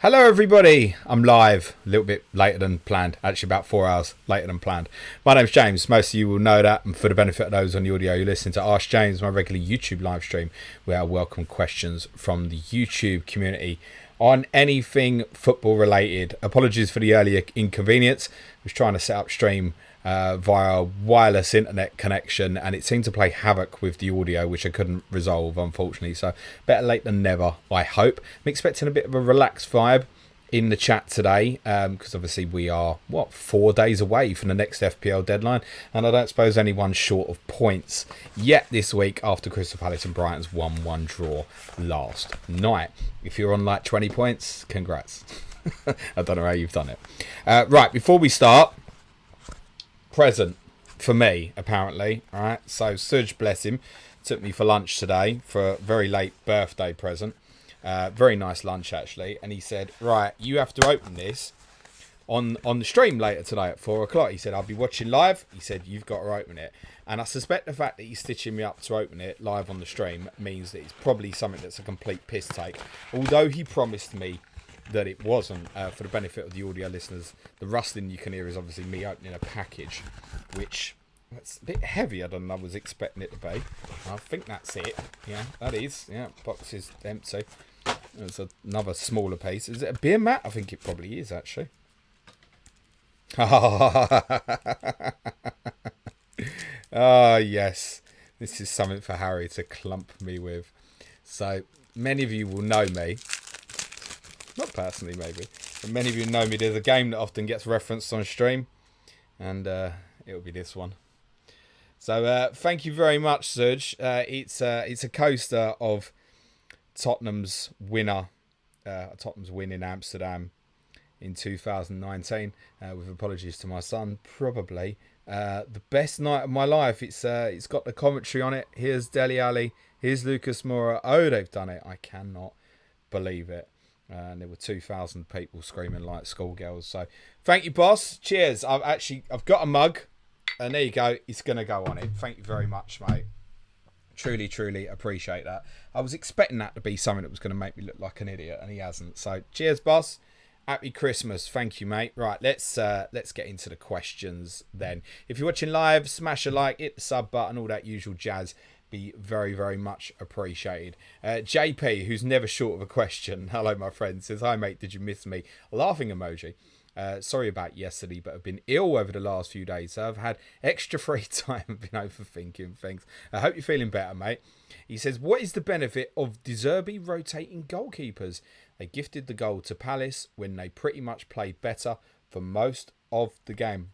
Hello everybody, I'm live, a little bit later than planned, actually about 4 hours later than planned. My name's James, most of you will know that, and for the benefit of those on the audio, you're listening to Ask James, my regular YouTube live stream, where I welcome questions from the YouTube community on anything football related. Apologies for the earlier inconvenience. I was trying to set up stream via wireless internet connection, and it seemed to play havoc with the audio, which I couldn't resolve, unfortunately. So better late than never, I hope. I'm expecting a bit of a relaxed vibe in the chat today, because obviously we are 4 days away from the next FPL deadline, and I don't suppose anyone's short of points yet this week after Crystal Palace and Brighton's 1-1 draw last night. If you're on like 20 points, congrats. I don't know how you've done it. Right, before we start, present for me, apparently. All right, so Suj, bless him, took me for lunch today for a very late birthday present. Very nice lunch, actually. And he said, right, you have to open this on the stream later today at 4 o'clock. He said, I'll be watching live. He said, you've got to open it. And I suspect the fact that he's stitching me up to open it live on the stream means that it's probably something that's a complete piss take. Although he promised me that it wasn't. For the benefit of the audio listeners, the rustling you can hear is obviously me opening a package, which that's a bit heavier than I was expecting it to be. I think that's it. Yeah, that is. Yeah, box is empty. There's another smaller piece. Is it a beer mat? I think it probably is, actually. Oh, yes. This is something for Harry to clump me with. So, many of you will know me. Not personally, maybe. But many of you know me. There's a game that often gets referenced on stream. And it'll be this one. So, thank you very much, Serge. It's a coaster of Tottenham's win in Amsterdam in 2019. With apologies to my son, probably the best night of my life. It's got the commentary on it. Here's Dele Alli. Here's Lucas Moura. Oh, they've done it! I cannot believe it. And there were 2,000 people screaming like schoolgirls. So thank you, boss. Cheers. I've got a mug, and there you go. It's gonna go on it. Thank you very much, mate. Truly, truly appreciate that. I was expecting that to be something that was going to make me look like an idiot, and he hasn't. So, cheers, boss. Happy Christmas. Thank you, mate. Right, let's get into the questions then. If you're watching live, smash a like, hit the sub button, all that usual jazz. Be very, very much appreciated. JP, who's never short of a question. Hello, my friend. Says, hi, mate. Did you miss me? Laughing emoji. Sorry about yesterday, but I've been ill over the last few days, so I've had extra free time and been overthinking things. I hope you're feeling better, mate. He says, what is the benefit of De Zerbi rotating goalkeepers? They gifted the goal to Palace when they pretty much played better for most of the game.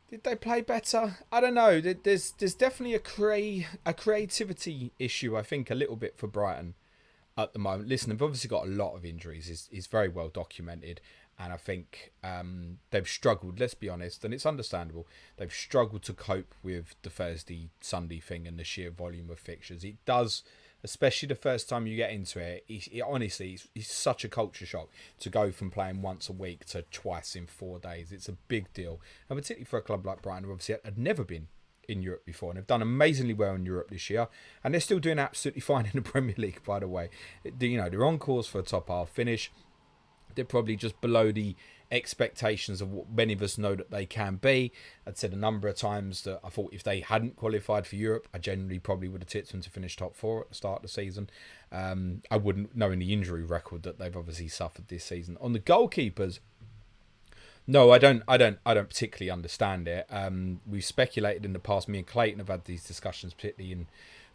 Did they play better? I don't know. There's definitely a creativity issue, I think, a little bit for Brighton at the moment. Listen, they've obviously got a lot of injuries. It's very well documented. And I think they've struggled, let's be honest, and it's understandable. They've struggled to cope with the Thursday, Sunday thing and the sheer volume of fixtures. It does, especially the first time you get into it, honestly, it's such a culture shock to go from playing once a week to twice in 4 days. It's a big deal. And particularly for a club like Brighton, who obviously had never been in Europe before, and they've done amazingly well in Europe this year, and they're still doing absolutely fine in the Premier League, by the way. They're on course for a top half finish. They're probably just below the expectations of what many of us know that they can be. I'd said a number of times that I thought if they hadn't qualified for Europe, I generally probably would have tipped them to finish top 4 at the start of the season. I wouldn't, knowing the injury record that they've obviously suffered this season. On the goalkeepers, no, I don't particularly understand it. We've speculated in the past. Me and Clayton have had these discussions, particularly in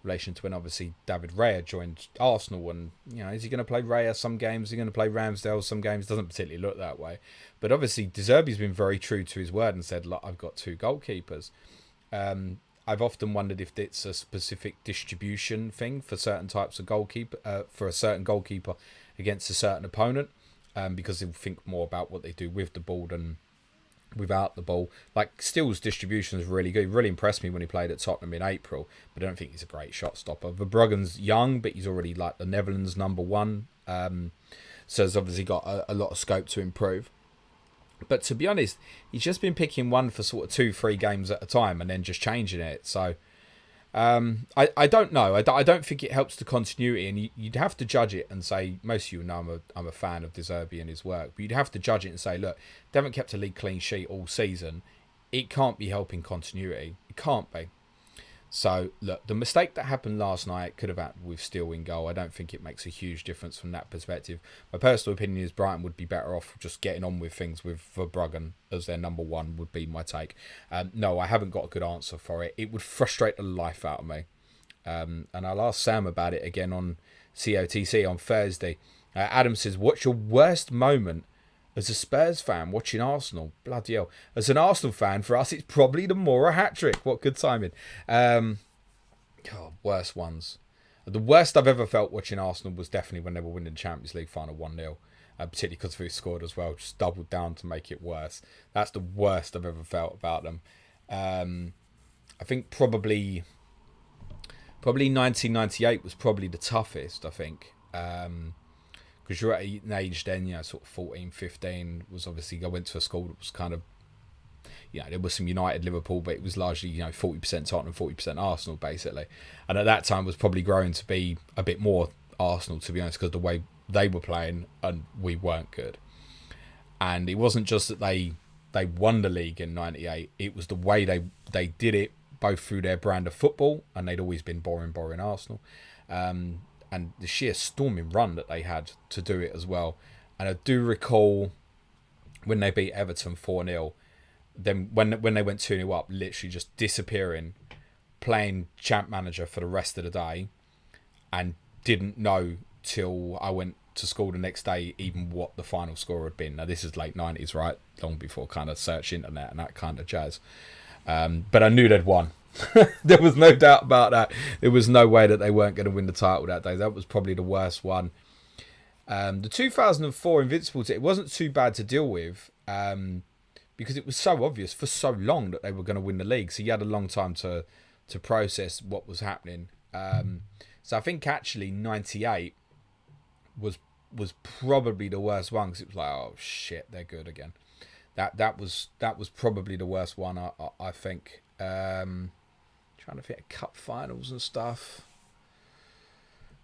relation to when obviously David Raya joined Arsenal, and is he going to play Raya some games? Is he going to play Ramsdale some games? Doesn't particularly look that way. But obviously De Zerbi's been very true to his word and said, look, I've got 2 goalkeepers. I've often wondered if it's a specific distribution thing for certain types of goalkeeper, for a certain goalkeeper against a certain opponent. Because they'll think more about what they do with the ball than without the ball. Like, Steele's distribution is really good. He really impressed me when he played at Tottenham in April, but I don't think he's a great shot stopper. Verbruggen's young, but he's already like the Netherlands #1. So he's obviously got a lot of scope to improve. But to be honest, he's just been picking one for sort of 2-3 games at a time and then just changing it. So I don't know. I don't think it helps the continuity, and you'd have to judge it and say, most of you know I'm a fan of De Zerbi and his work, but you'd have to judge it and say, look, they haven't kept a league clean sheet all season. It can't be helping continuity. It can't be. So, look, the mistake that happened last night could have happened with Steele in goal. I don't think it makes a huge difference from that perspective. My personal opinion is Brighton would be better off just getting on with things with Verbruggen as their number one, would be my take. No, I haven't got a good answer for it. It would frustrate the life out of me. And I'll ask Sam about it again on COTC on Thursday. Adam says, what's your worst moment as a Spurs fan watching Arsenal? Bloody hell. As an Arsenal fan, for us, it's probably the Moura hat-trick. What good timing. Worst ones. The worst I've ever felt watching Arsenal was definitely when they were winning the Champions League final 1-0. Particularly because we scored as well. Just doubled down to make it worse. That's the worst I've ever felt about them. I think probably 1998 was probably the toughest, I think. Because you're at an age then, sort of 14, 15, was obviously, I went to a school that was kind of, there was some United, Liverpool, but it was largely, 40% Tottenham, 40% Arsenal, basically. And at that time was probably growing to be a bit more Arsenal, to be honest, because the way they were playing and we weren't good. And it wasn't just that they won the league in 98, it was the way they did it, both through their brand of football, and they'd always been boring Arsenal. And the sheer storming run that they had to do it as well. And I do recall when they beat Everton 4-0, then when they went 2-0 up, literally just disappearing, playing champ manager for the rest of the day, and didn't know till I went to school the next day even what the final score had been. Now, this is late 90s, right? Long before kind of search internet and that kind of jazz. But I knew they'd won. There was no doubt about that. There was no way that they weren't going to win the title that day. That was probably the worst one. The 2004 Invincibles, it wasn't too bad to deal with because it was so obvious for so long that they were going to win the league. So you had a long time to process what was happening. So I think actually 98 was probably the worst one, because it was like, oh shit, they're good again. That was probably the worst one, I think. Trying to think of cup finals and stuff.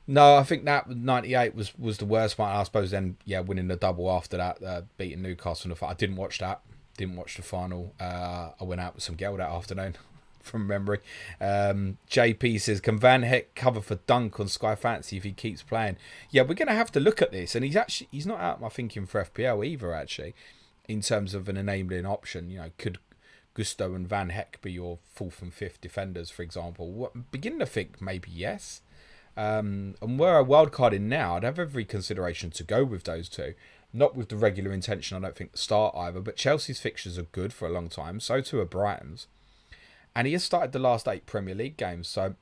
No, I think that 98 was the worst one. I suppose then, winning the double after that, beating Newcastle. I didn't watch that. Didn't watch the final. I went out with some girl that afternoon, from memory. JP says, can Van Heck cover for Dunk on Sky Fantasy if he keeps playing? Yeah, we're going to have to look at this. And he's not out my thinking for FPL either, actually, in terms of an enabling option. Could Gusto and Van Heck be your fourth and fifth defenders, for example? Beginning to think maybe yes. And where I wildcard in now, I'd have every consideration to go with those two. Not with the regular intention, I don't think, to start either. But Chelsea's fixtures are good for a long time. So too are Brighton's. And he has started the last 8 Premier League games. So,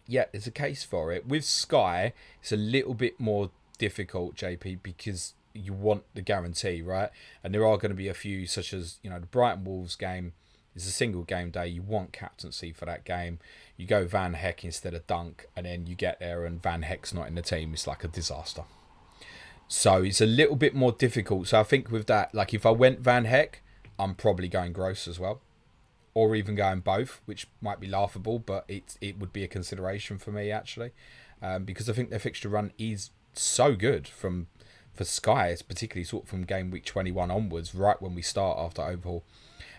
yeah, there's a case for it. With Sky, it's a little bit more difficult, JP, because you want the guarantee, right? And there are going to be a few, such as, the Brighton Wolves game is a single game day. You want captaincy for that game. You go Van Heck instead of Dunk, and then you get there and Van Heck's not in the team. It's like a disaster. So it's a little bit more difficult. So I think with that, like if I went Van Heck, I'm probably going Gross as well. Or even going both, which might be laughable, but it would be a consideration for me, actually. Because I think their fixture run is so good for Sky. It's particularly sort of from game week 21 onwards, right when we start after overhaul.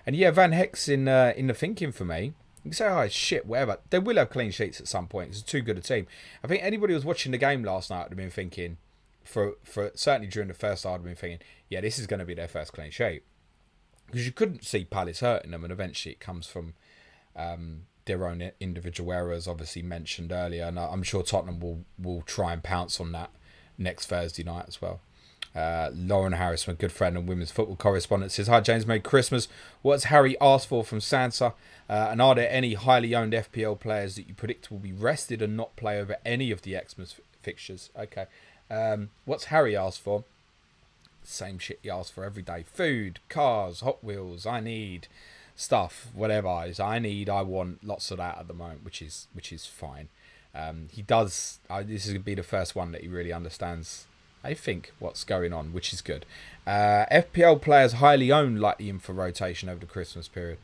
And yeah, Van Heck's in the thinking for me. You can say, oh, shit, whatever. They will have clean sheets at some point. It's too good a team. I think anybody who was watching the game last night would have been thinking, for certainly during the first half, I'd have been thinking, yeah, this is going to be their first clean sheet. Because you couldn't see Palace hurting them, and eventually it comes from their own individual errors, obviously mentioned earlier. And I'm sure Tottenham will try and pounce on that next Thursday night as well. Lauren Harris, my good friend and women's football correspondent, says, hi James, Merry Christmas. What's Harry asked for from Sansa? And are there any highly owned FPL players that you predict will be rested and not play over any of the Xmas fixtures? Okay. What's Harry asked for? Same shit he asks for every day. Food, cars, Hot Wheels. I need stuff, whatever. I want lots of that at the moment, which is fine. He does. This is going to be the first one that he really understands, I think, what's going on, which is good. FPL players highly owned, likely in for rotation over the Christmas period.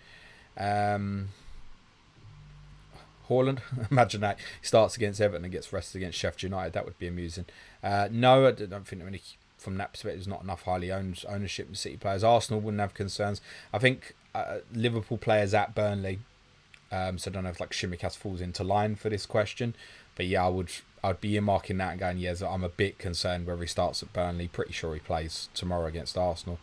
Haaland. Imagine that he starts against Everton and gets rested against Sheffield United. That would be amusing. No, I don't think there from that perspective, there's not enough highly owned ownership in City players. Arsenal wouldn't have concerns. I think Liverpool players at Burnley. So I don't know if like Shimikas falls into line for this question, but yeah, I'd be earmarking that and going, yes, I'm a bit concerned whether he starts at Burnley. Pretty sure he plays tomorrow against Arsenal.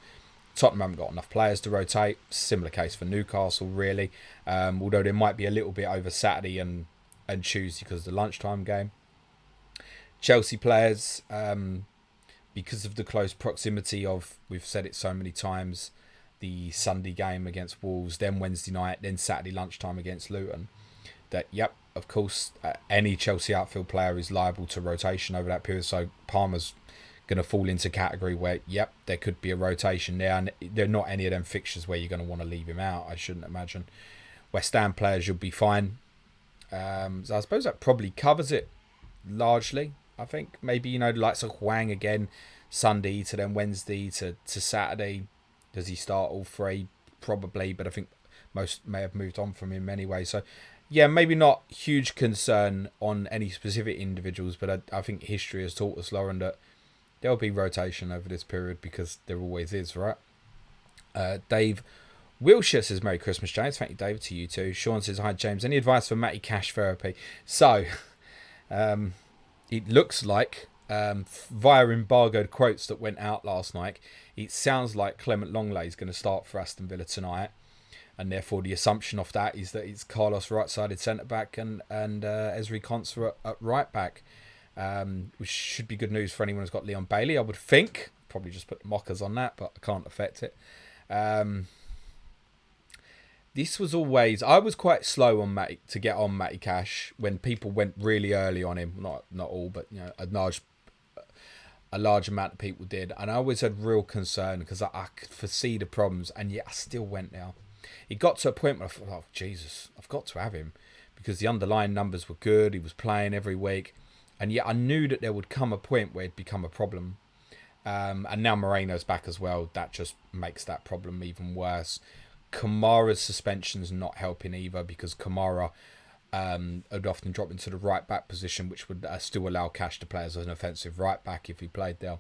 Tottenham haven't got enough players to rotate. Similar case for Newcastle, really. Although there might be a little bit over Saturday and Tuesday because of the lunchtime game. Chelsea players, because of the close proximity of, we've said it so many times, the Sunday game against Wolves, then Wednesday night, then Saturday lunchtime against Luton. That, yep, of course, any Chelsea outfield player is liable to rotation over that period. So Palmer's going to fall into category where, yep, there could be a rotation there. And there are not any of them fixtures where you're going to want to leave him out, I shouldn't imagine. West Ham players, you'll be fine. So I suppose that probably covers it largely. I think maybe, the likes of Hwang again, Sunday to then Wednesday to Saturday. Does he start all three? Probably, but I think most may have moved on from him anyway. So, yeah, maybe not huge concern on any specific individuals, but I think history has taught us, Lauren, that there'll be rotation over this period because there always is, right? Dave Wilshire says, Merry Christmas, James. Thank you, David, to you too. Sean says, hi, James. Any advice for Matty Cash therapy? So, it looks like, via embargoed quotes that went out last night, it sounds like Clement Longley is going to start for Aston Villa tonight, and therefore the assumption of that is that it's Carlos right-sided centre-back and Ezri Konsa at right-back, which should be good news for anyone who's got Leon Bailey, I would think. Probably just put mockers on that, but I can't affect it. This was always... I was quite slow on to get on Matty Cash when people went really early on him. Not all, but a large amount of people did. And I always had real concern because I could foresee the problems, and yet I still went now. It got to a point where I thought, oh, Jesus, I've got to have him because the underlying numbers were good. He was playing every week. And yet I knew that there would come a point where it'd become a problem. And now Moreno's back as well. That just makes that problem even worse. Kamara's suspension's not helping either because Kamara would often drop into the right back position, which would still allow Cash to play as an offensive right back if he played there.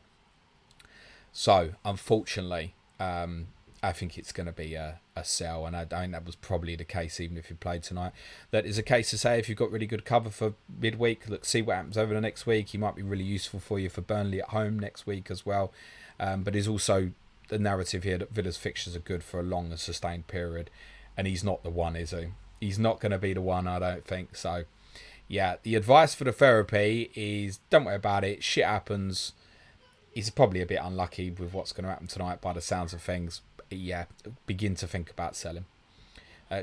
So, unfortunately, I think it's going to be a sell, and I think that was probably the case even if he played tonight. That is a case to say if you've got really good cover for midweek, look, see what happens over the next week. He might be really useful for you for Burnley at home next week as well. But there's also the narrative here that Villa's fixtures are good for a long and sustained period, and he's not the one, is he? He's not going to be the one, I don't think. So, yeah, the advice for the therapy is don't worry about it. Shit happens. He's probably a bit unlucky with what's going to happen tonight by the sounds of things. Yeah, begin to think about selling.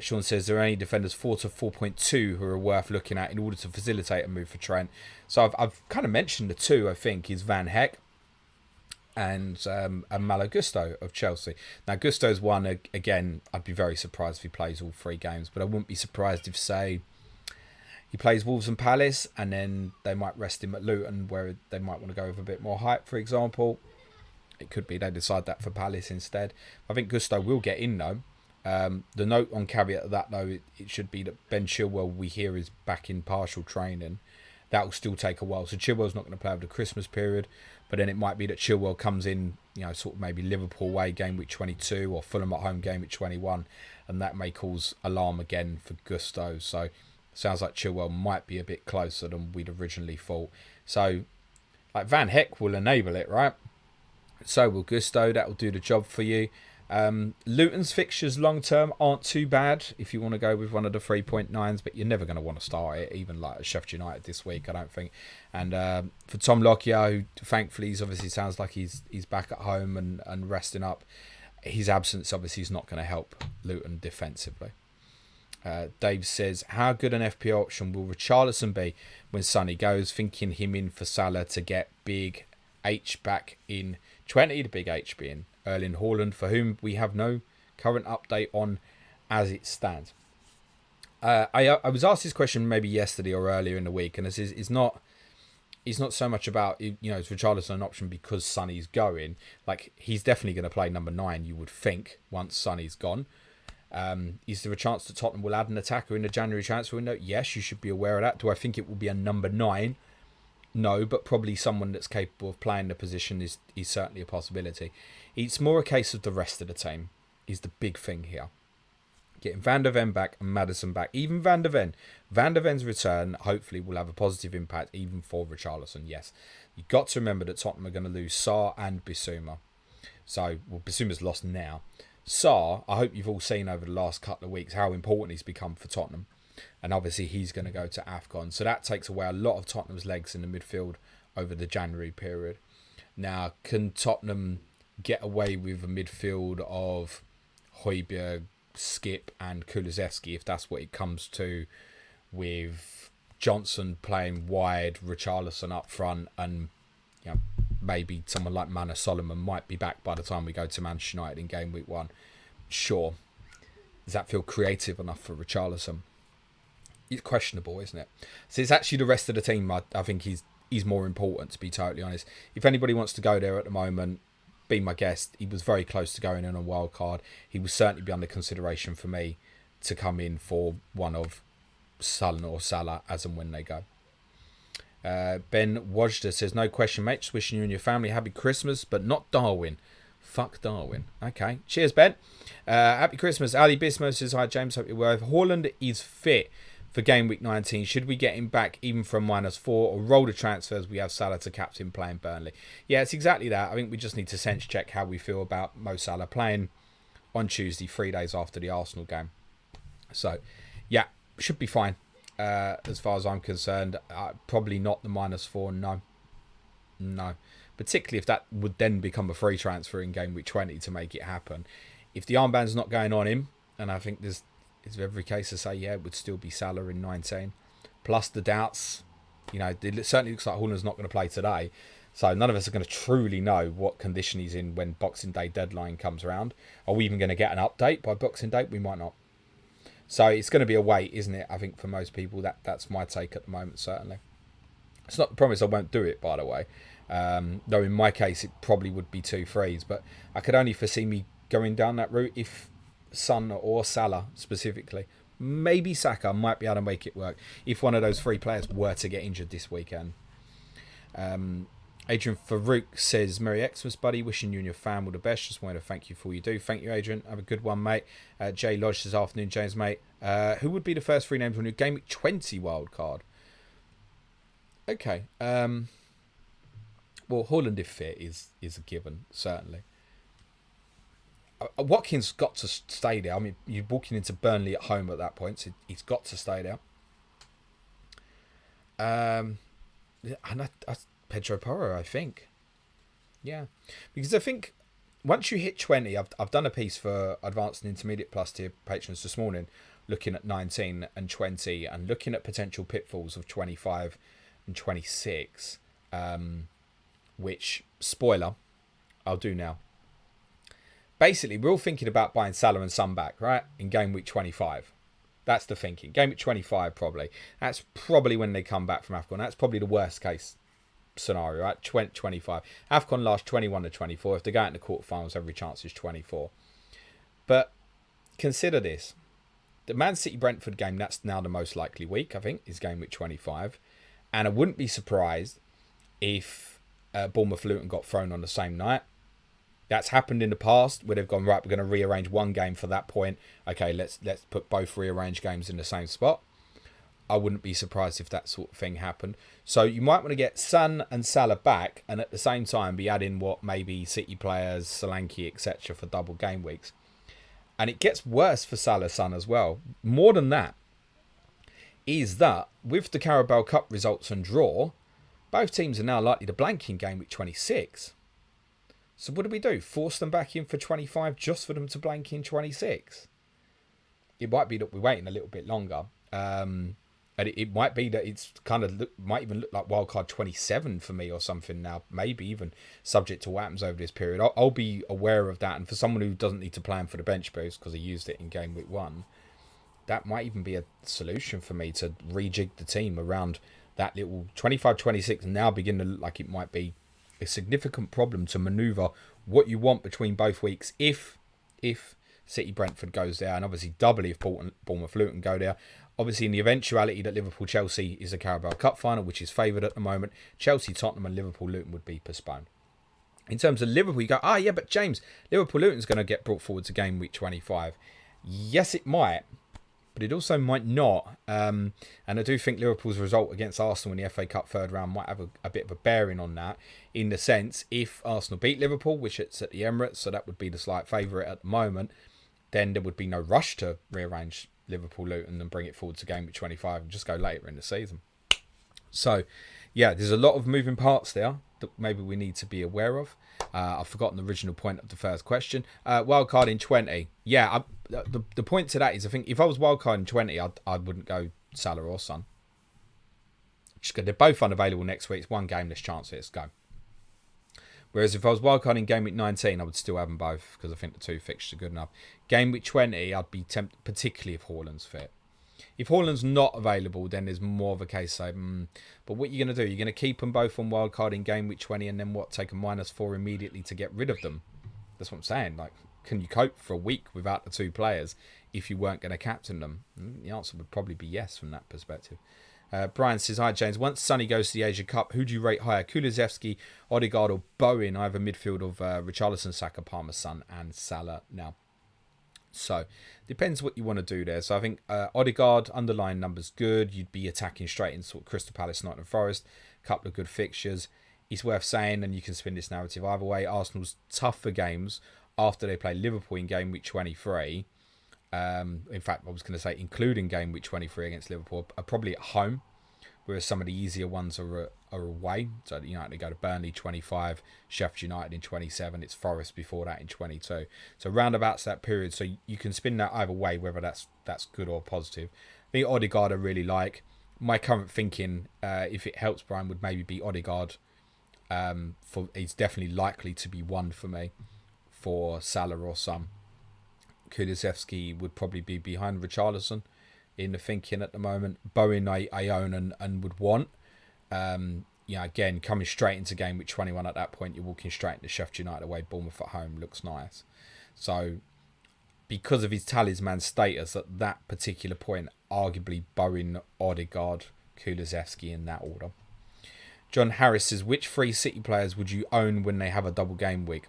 Sean says, there are any defenders 4 to 4.2 who are worth looking at in order to facilitate a move for Trent. So I've kind of mentioned the two, I think, is Van Heck and Malo Gusto of Chelsea. Now, Gusto's one, again, I'd be very surprised if he plays all 3 games, but I wouldn't be surprised if, say, he plays Wolves and Palace, and then they might rest him at Luton, where they might want to go with a bit more hype, for example. It could be they decide that for Palace instead. I think Gusto will get in, though. The note on caveat of that, though, it should be that Ben Chilwell, we hear, is back in partial training. That will still take a while. So Chilwell's not going to play over the Christmas period, but then it might be that Chilwell comes in, sort of maybe Liverpool away game week 22 or Fulham at home game week 21, and that may cause alarm again for Gusto. So sounds like Chilwell might be a bit closer than we'd originally thought. So, like, Van Heck will enable it, right? So will Gusto. That will do the job for you. Luton's fixtures long term aren't too bad if you want to go with one of the 3.9s, but you're never going to want to start it, even like Sheffield United this week, I don't think. And for Tom Lockyer, who thankfully obviously sounds like he's back at home and resting up, his absence obviously is not going to help Luton defensively. Dave says, how good an FPL option will Richarlison be when Sonny goes? Thinking him in for Salah to get big H back in 20, the big H being Erling Haaland, for whom we have no current update on as it stands. I was asked this question maybe yesterday or earlier in the week, and this is not so much about, is Richarlison an option because Sonny's going. Like, he's definitely going to play number 9, you would think, once Sonny's gone. Is there a chance that Tottenham will add an attacker in the January transfer window? Yes, you should be aware of that. Do I think it will be a number 9? No, but probably someone that's capable of playing the position is certainly a possibility. It's more a case of the rest of the team is the big thing here. Getting Van der Ven back and Maddison back. Even Van der Ven. Van der Ven's return hopefully will have a positive impact even for Richarlison, yes. You've got to remember that Tottenham are going to lose Sarr and Bissouma. So, well, Bissouma's lost now. Sarr, I hope you've all seen over the last couple of weeks how important he's become for Tottenham. And obviously he's going to go to AFCON. So that takes away a lot of Tottenham's legs in the midfield over the January period. Now, can Tottenham get away with a midfield of Højbjerg, Skip and Kulusevski if that's what it comes to, with Johnson playing wide, Richarlison up front, and maybe someone like Manor Solomon might be back by the time we go to Manchester United in game week 1. Sure. Does that feel creative enough for Richarlison? It's questionable, isn't it? So it's actually the rest of the team I think he's more important, to be totally honest. If anybody wants to go there at the moment, be my guest. He was very close to going in on wild card. He will certainly be under consideration for me to come in for one of Son or Salah as and when they go. Ben Wajda says, no question, mate. Just wishing you and your family happy Christmas, but not Darwin. Fuck Darwin. Okay. Cheers, Ben. Happy Christmas. Ali Bismo says, hi, James. Hope you're well. If Haaland is fit for game week 19, should we get him back even from -4 or roll the transfers? We have Salah to captain playing Burnley. Yeah, it's exactly that. I think we just need to sense check how we feel about Mo Salah playing on Tuesday, 3 days after the Arsenal game. So, yeah, should be fine as far as I'm concerned. Probably not the -4, no. Particularly if that would then become a free transfer in game week 20 to make it happen. If the armband's not going on him, and I think it's every case to say, yeah, it would still be Salah in 19. Plus the doubts, it certainly looks like Haaland's not going to play today. So none of us are going to truly know what condition he's in when Boxing Day deadline comes around. Are we even going to get an update by Boxing Day? We might not. So it's going to be a wait, isn't it? I think for most people, that's my take at the moment, certainly. It's not the promise I won't do it, by the way. Though in my case, it probably would be 2 frees. But I could only foresee me going down that route if Son or Salah specifically. Maybe Saka might be able to make it work if one of those 3 players were to get injured this weekend. Adrian Farouk says, Merry Xmas, buddy. Wishing you and your fam all the best. Just wanted to thank you for all you do. Thank you, Adrian. Have a good one, mate. Jay Lodge this afternoon, James, mate. Who would be the first 3 names on your Game Week 20 wild card? Okay. Well, Haaland if fit is a given, certainly. Watkins got to stay there. I mean, you're walking into Burnley at home at that point, so he's got to stay there. And Pedro Porro, I think. Yeah. Because I think once you hit 20, I've done a piece for Advanced and Intermediate Plus tier patrons this morning, looking at 19 and 20 and looking at potential pitfalls of 25 and 26, which, spoiler, I'll do now. Basically, we're all thinking about buying Salah and Son back, right? In game week 25. That's the thinking. Game week 25, probably. That's probably when they come back from AFCON. That's probably the worst case scenario, right? 25. AFCON lasts 21 to 24. If they go out in the quarterfinals, every chance is 24. But consider this. The Man City-Brentford game, that's now the most likely week, I think, is game week 25. And I wouldn't be surprised if Bournemouth-Luton got thrown on the same night. That's happened in the past where they've gone, right, we're going to rearrange one game for that point. Okay, let's put both rearranged games in the same spot. I wouldn't be surprised if that sort of thing happened. So you might want to get Son and Salah back and at the same time be adding what maybe City players, Solanke, etc. for double game weeks. And it gets worse for Salah, Son as well. More than that is that with the Carabao Cup results and draw, both teams are now likely to blank in game week 26. So what do we do? Force them back in for 25 just for them to blank in 26? It might be that we're waiting a little bit longer. And it might be that it's kind of might even look like wildcard 27 for me or something now. Maybe even subject to what happens over this period. I'll be aware of that. And for someone who doesn't need to plan for the bench boost because he used it in game week 1, that might even be a solution for me to rejig the team around that little 25-26 and now begin to look like it might be a significant problem to manoeuvre what you want between both weeks if City Brentford goes there, and obviously doubly if Bournemouth Luton go there. Obviously, in the eventuality that Liverpool Chelsea is a Carabao Cup final, which is favoured at the moment, Chelsea Tottenham and Liverpool Luton would be postponed. In terms of Liverpool, you go, yeah, but James, Liverpool Luton's going to get brought forward to game week 25. Yes, it might, but it also might not. And I do think Liverpool's result against Arsenal in the FA Cup third round might have a bit of a bearing on that, in the sense, if Arsenal beat Liverpool, which it's at the Emirates, so that would be the slight favourite at the moment, then there would be no rush to rearrange Liverpool Luton and bring it forward to game week 25 and just go later in the season. So, yeah, there's a lot of moving parts there that maybe we need to be aware of. I've forgotten the original point of the first question. Wildcard in 20. Yeah, the point to that is, I think if I was wildcard in 20, I wouldn't go Salah or Son. Just they're both unavailable next week. It's one game, there's chance let's go. Whereas if I was wildcard in game week 19, I would still have them both because I think the two fixtures are good enough. Game week 20, I'd be tempted, particularly if Haaland's fit. If Haaland's not available, then there's more of a case. So, but what you're going to do, you're going to keep them both on wildcard in game week 20 and then what, take a -4 immediately to get rid of them? That's what I'm saying. Like, can you cope for a week without the two players if you weren't going to captain them? The answer would probably be yes from that perspective. Brian says, hi James, once Sonny goes to the Asia Cup, who do you rate higher, Kulusevski, Odegaard or Bowen? I have a midfield of Richarlison, Saka, Palmer, Son and Salah now. So, depends what you want to do there. So I think Odegaard, underlying numbers good. You'd be attacking straight into sort of Crystal Palace, Nottingham Forest. Couple of good fixtures. It's worth saying, and you can spin this narrative either way, Arsenal's tougher games after they play Liverpool in game week 23. In fact, I was going to say including game week 23 against Liverpool, are probably at home, whereas some of the easier ones are away. So, you know, they go to Burnley 25, Sheffield United in 27, it's Forest before that in 22. So roundabouts that period, so you can spin that either way, whether that's good or positive. I think Odegaard I really like. My current thinking, if it helps Brian, would maybe be Odegaard. He's definitely likely to be one for me for Salah or Son. Kulusevski would probably be behind Richarlison in the thinking at the moment. Bowen I own and would want. Again, coming straight into game week 21 at that point, you're walking straight into Sheffield United away, Bournemouth at home, looks nice. So, because of his talisman status at that particular point, arguably Bowen, Odegaard, Kulusevski in that order. John Harris says, which 3 City players would you own when they have a double game week?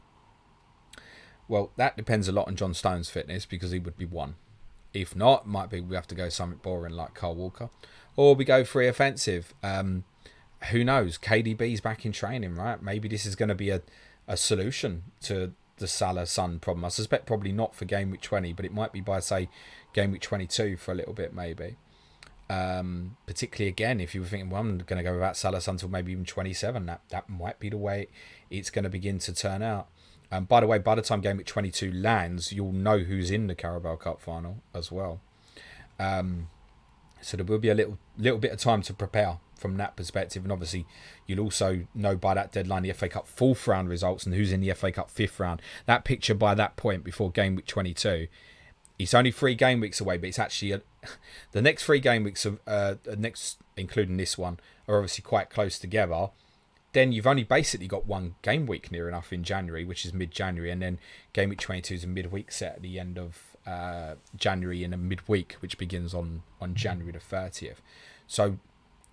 Well, that depends a lot on John Stone's fitness, because he would be one. If not, might be we have to go something boring like Kyle Walker. Or we go free offensive. Who knows? KDB's back in training, right? Maybe this is going to be a solution to the Salah-Son problem. I suspect probably not for game week 20, but it might be by, say, game week 22 for a little bit, maybe. Particularly, again, if you were thinking, well, I'm going to go without Salah until maybe even 27, that might be the way it's going to begin to turn out. By the way, by the time game week 22 lands, you'll know who's in the Carabao Cup final as well. So there will be a little bit of time to prepare from that perspective. And obviously, you'll also know by that deadline the FA Cup 4th round results and who's in the FA Cup 5th round. That picture by that point before game week 22, it's only 3 game weeks away, but it's actually the next 3 game weeks, including this one, are obviously quite close together. Then you've only basically got 1 game week near enough in January, which is mid-January, and then game week 22 is a midweek set at the end of January in a midweek, which begins on January the 30th. So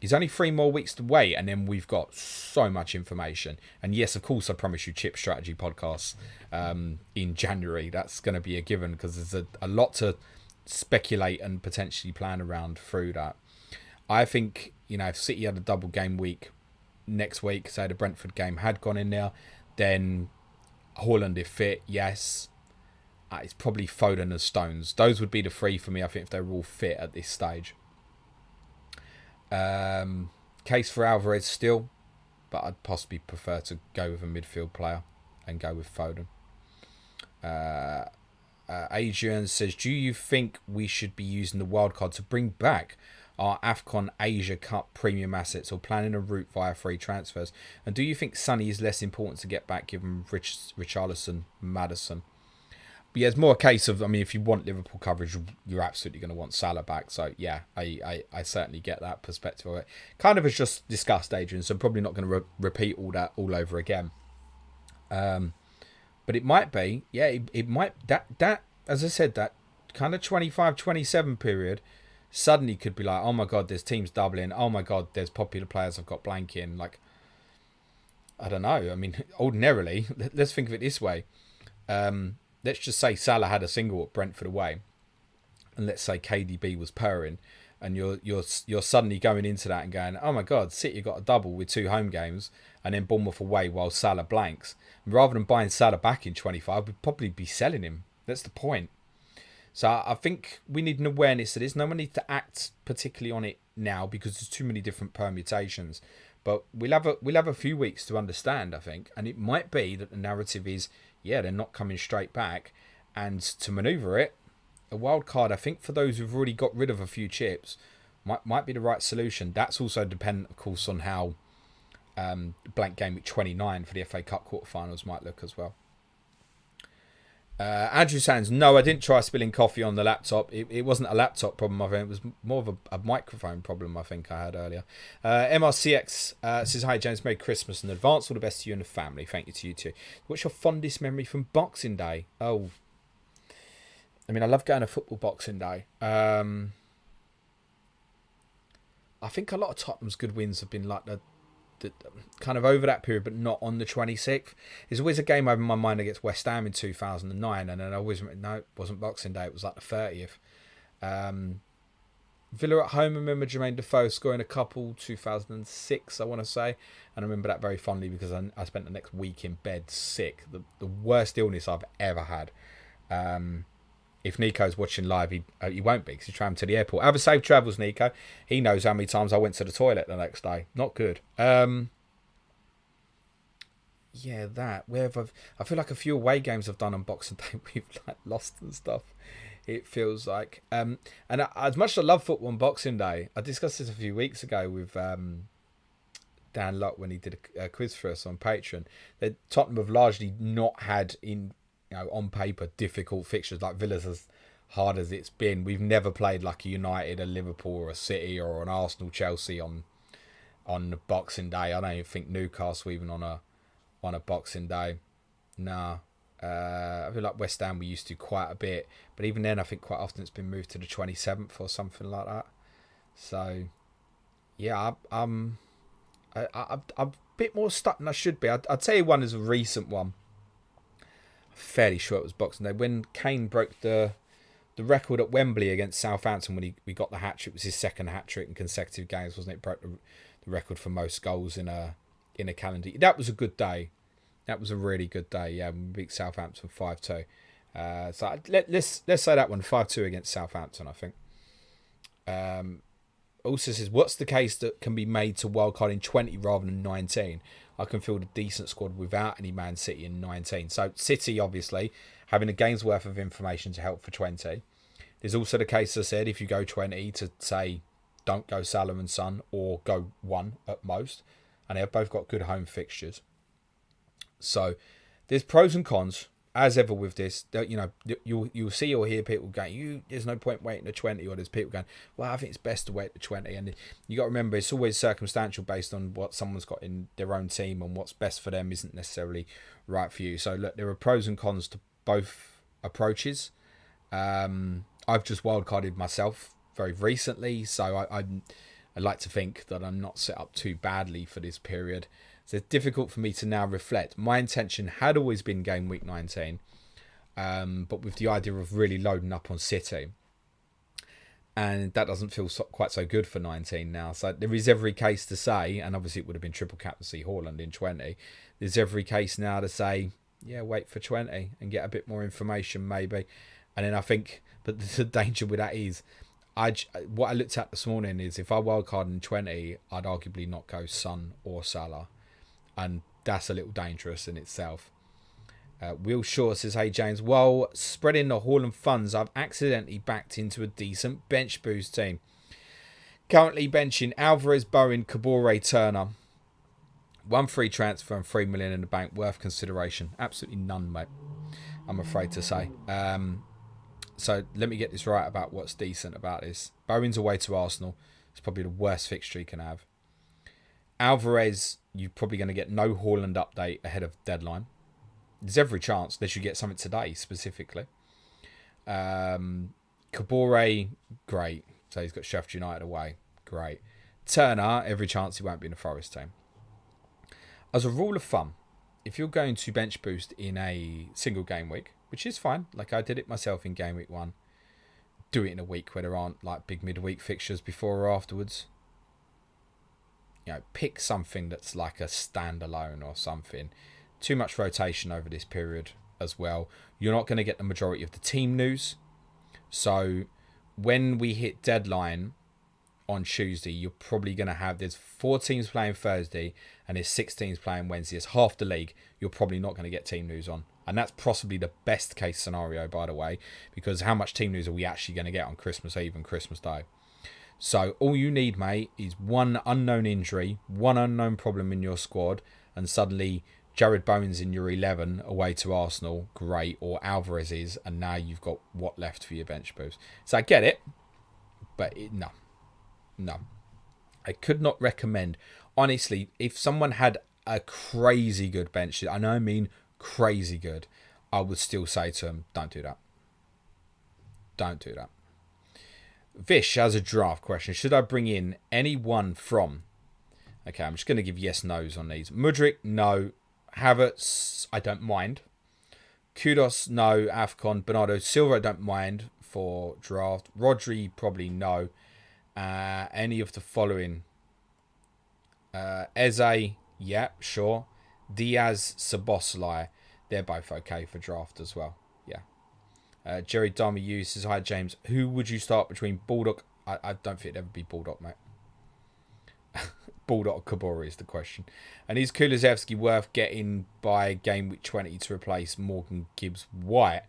there's only 3 more weeks to wait, and then we've got so much information. And yes, of course, I promise you Chip Strategy podcasts in January. That's going to be a given, because there's a lot to speculate and potentially plan around through that. I think, if City had a double game week next week, say the Brentford game had gone in there, then Haaland if fit, yes. It's probably Foden and Stones. Those would be the 3 for me, I think, if they were all fit at this stage. Case for Alvarez still, but I'd possibly prefer to go with a midfield player and go with Foden. Adrian says, do you think we should be using the wildcard to bring back our AFCON Asia Cup premium assets, or planning a route via free transfers? And do you think Sonny is less important to get back given Richarlison, Maddison? But yeah, it's more a case of, if you want Liverpool coverage, you're absolutely going to want Salah back. So yeah, I certainly get that perspective of it. Kind of as just discussed, Adrian, so I'm probably not going to repeat all that all over again. But it might be, yeah, it might, that as I said, that kind of 25-27 period suddenly could be like, oh my God, there's teams doubling. Oh my God, there's popular players I've got blank in. Like, I don't know. I mean, ordinarily, let's think of it this way. Let's just say Salah had a single at Brentford away, and let's say KDB was purring, and you're suddenly going into that and going, oh my God, City got a double with 2 home games, and then Bournemouth away while Salah blanks. And rather than buying Salah back in 25, we'd probably be selling him. That's the point. So I think we need an awareness of this. No one needs to act particularly on it now because there's too many different permutations. But we'll have a few weeks to understand, I think, and it might be that the narrative is, yeah, they're not coming straight back, and to manoeuvre it, a wild card, I think, for those who've already got rid of a few chips, might be the right solution. That's also dependent, of course, on how blank game week 29 for the FA Cup quarterfinals might look as well. Andrew Sands, no, I didn't try spilling coffee on the laptop. It wasn't a laptop problem, I think. It was more of a microphone problem, I think I had earlier. MRCX says, hi, James. Merry Christmas in advance. All the best to you and the family. Thank you to you too. What's your fondest memory from Boxing Day? Oh, I mean, I love going to football Boxing Day. I think a lot of Tottenham's good wins have been like the kind of over that period, but not on the 26th. There's always a game over my mind against West Ham in 2009, and then I always went, no, it wasn't Boxing Day, it was like the 30th. Villa at home, I remember Jermaine Defoe scoring a couple, 2006, I want to say, and I remember that very fondly because I spent the next week in bed sick, the worst illness I've ever had. If Nico's watching live, he won't be because he travelled to the airport. Have a safe travels, Nico. He knows how many times I went to the toilet the next day. Not good. Yeah, that. I feel like a few away games I've done on Boxing Day, we've like lost and stuff. It feels like. And as much as I love football on Boxing Day, I discussed this a few weeks ago with Dan Locke when he did a quiz for us on Patreon. That Tottenham have largely not had on paper, difficult fixtures. Like Villa's as hard as it's been. We've never played like a United, a Liverpool, or a City, or an Arsenal, Chelsea on the Boxing Day. I don't even think Newcastle even on a Boxing Day. Nah. I feel like West Ham we used to quite a bit, but even then I think quite often it's been moved to the 27th or something like that. So yeah, I'm a bit more stuck than I should be. I'd tell you one is a recent one. Fairly sure it was Boxing Day when Kane broke the record at Wembley against Southampton when we got the hat-trick. It was his second hat-trick in consecutive games, wasn't it? Broke the record for most goals in a calendar. That was a good day. That was a really good day. Yeah, we beat Southampton 5-2. So let's say that one 5-2 against Southampton, I think. Also says, what's the case that can be made to wildcard in 20 rather than 19? I can field a decent squad without any Man City in 19. So City, obviously, having a game's worth of information to help for 20. There's also the case, I said, if you go 20 to say, don't go Salah and Son or go 1 at most. And they've both got good home fixtures. So there's pros and cons. As ever with this, you'll see or hear people going, there's no point waiting to 20, or there's people going, well, I think it's best to wait to 20. And you got to remember, it's always circumstantial based on what someone's got in their own team, and what's best for them isn't necessarily right for you. So look, there are pros and cons to both approaches. I've just wildcarded myself very recently, so I like to think that I'm not set up too badly for this period. So it's difficult for me to now reflect. My intention had always been game week 19, but with the idea of really loading up on City. And that doesn't feel quite so good for 19 now. So there is every case to say, and obviously it would have been triple captaincy Haaland in 20. There's every case now to say, yeah, wait for 20 and get a bit more information maybe. And then I think, but the danger with that is, what I looked at this morning is if I wildcard in 20, I'd arguably not go Son or Salah. And that's a little dangerous in itself. Will Shaw says, hey James, while spreading the Haaland funds, I've accidentally backed into a decent bench boost team. Currently benching Alvarez, Bowen, Kabore, Turner. 1 free transfer and 3 million in the bank, worth consideration. Absolutely none, mate, I'm afraid to say. So let me get this right about what's decent about this. Bowen's away to Arsenal. It's probably the worst fixture he can have. Alvarez, you're probably going to get no Haaland update ahead of deadline. There's every chance they should get something today, specifically. Kabore, great. So he's got Sheffield United away. Great. Turner, every chance he won't be in the Forest team. As a rule of thumb, if you're going to bench boost in a single game week, which is fine, like I did it myself in game week 1, do it in a week where there aren't like big midweek fixtures before or afterwards. Pick something that's like a standalone or something. Too much rotation over this period as well. You're not going to get the majority of the team news. So when we hit deadline on Tuesday, you're probably going to have, there's 4 teams playing Thursday and there's 6 teams playing Wednesday. It's half the league. You're probably not going to get team news on. And that's possibly the best case scenario, by the way, because how much team news are we actually going to get on Christmas Eve and Christmas Day? So all you need, mate, is one unknown injury, one unknown problem in your squad, and suddenly Jared Bowen's in your 11 away to Arsenal, great, or Alvarez is, and now you've got what left for your bench boost. So I get it, but no. I could not recommend. Honestly, if someone had a crazy good bench, I know I mean crazy good, I would still say to them, don't do that. Don't do that. Vish has a draft question. Should I bring in anyone from... Okay, I'm just going to give yes-nos on these. Mudryk, no. Havertz, I don't mind. Kudos, no. Afcon, Bernardo Silva, I don't mind for draft. Rodri, probably no. Any of the following. Eze, yeah, sure. Diaz, Szoboszlai, they're both okay for draft as well. Yeah. Jerry Darmy says, hi James, who would you start between Baldock? I don't think it'd ever be Baldock, mate. Baldock or Kabore is the question. And is Kulusevski worth getting by game week 20 to replace Morgan Gibbs White?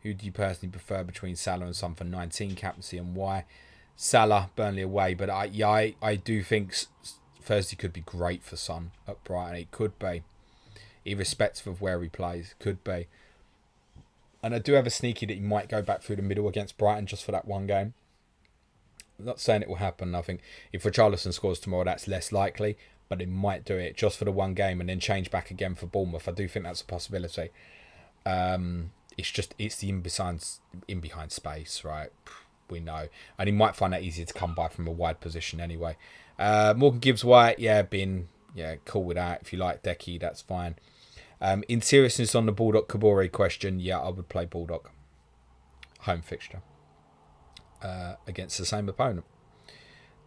Who do you personally prefer between Salah and Son for 19 captaincy, and why? Salah, Burnley away, but I do think Thursday could be great for Son at Brighton. It could be, irrespective of where he plays, could be. And I do have a sneaky that he might go back through the middle against Brighton just for that one game. I'm not saying it will happen. I think if Richarlison scores tomorrow, that's less likely, but it might do it just for the one game and then change back again for Bournemouth. I do think that's a possibility. It's the in behind space, right? We know, and he might find that easier to come by from a wide position anyway. Morgan Gibbs White, cool with that. If you like Decky, that's fine. In seriousness on the Baldock Kabore question, yeah, I would play Baldock. Home fixture against the same opponent.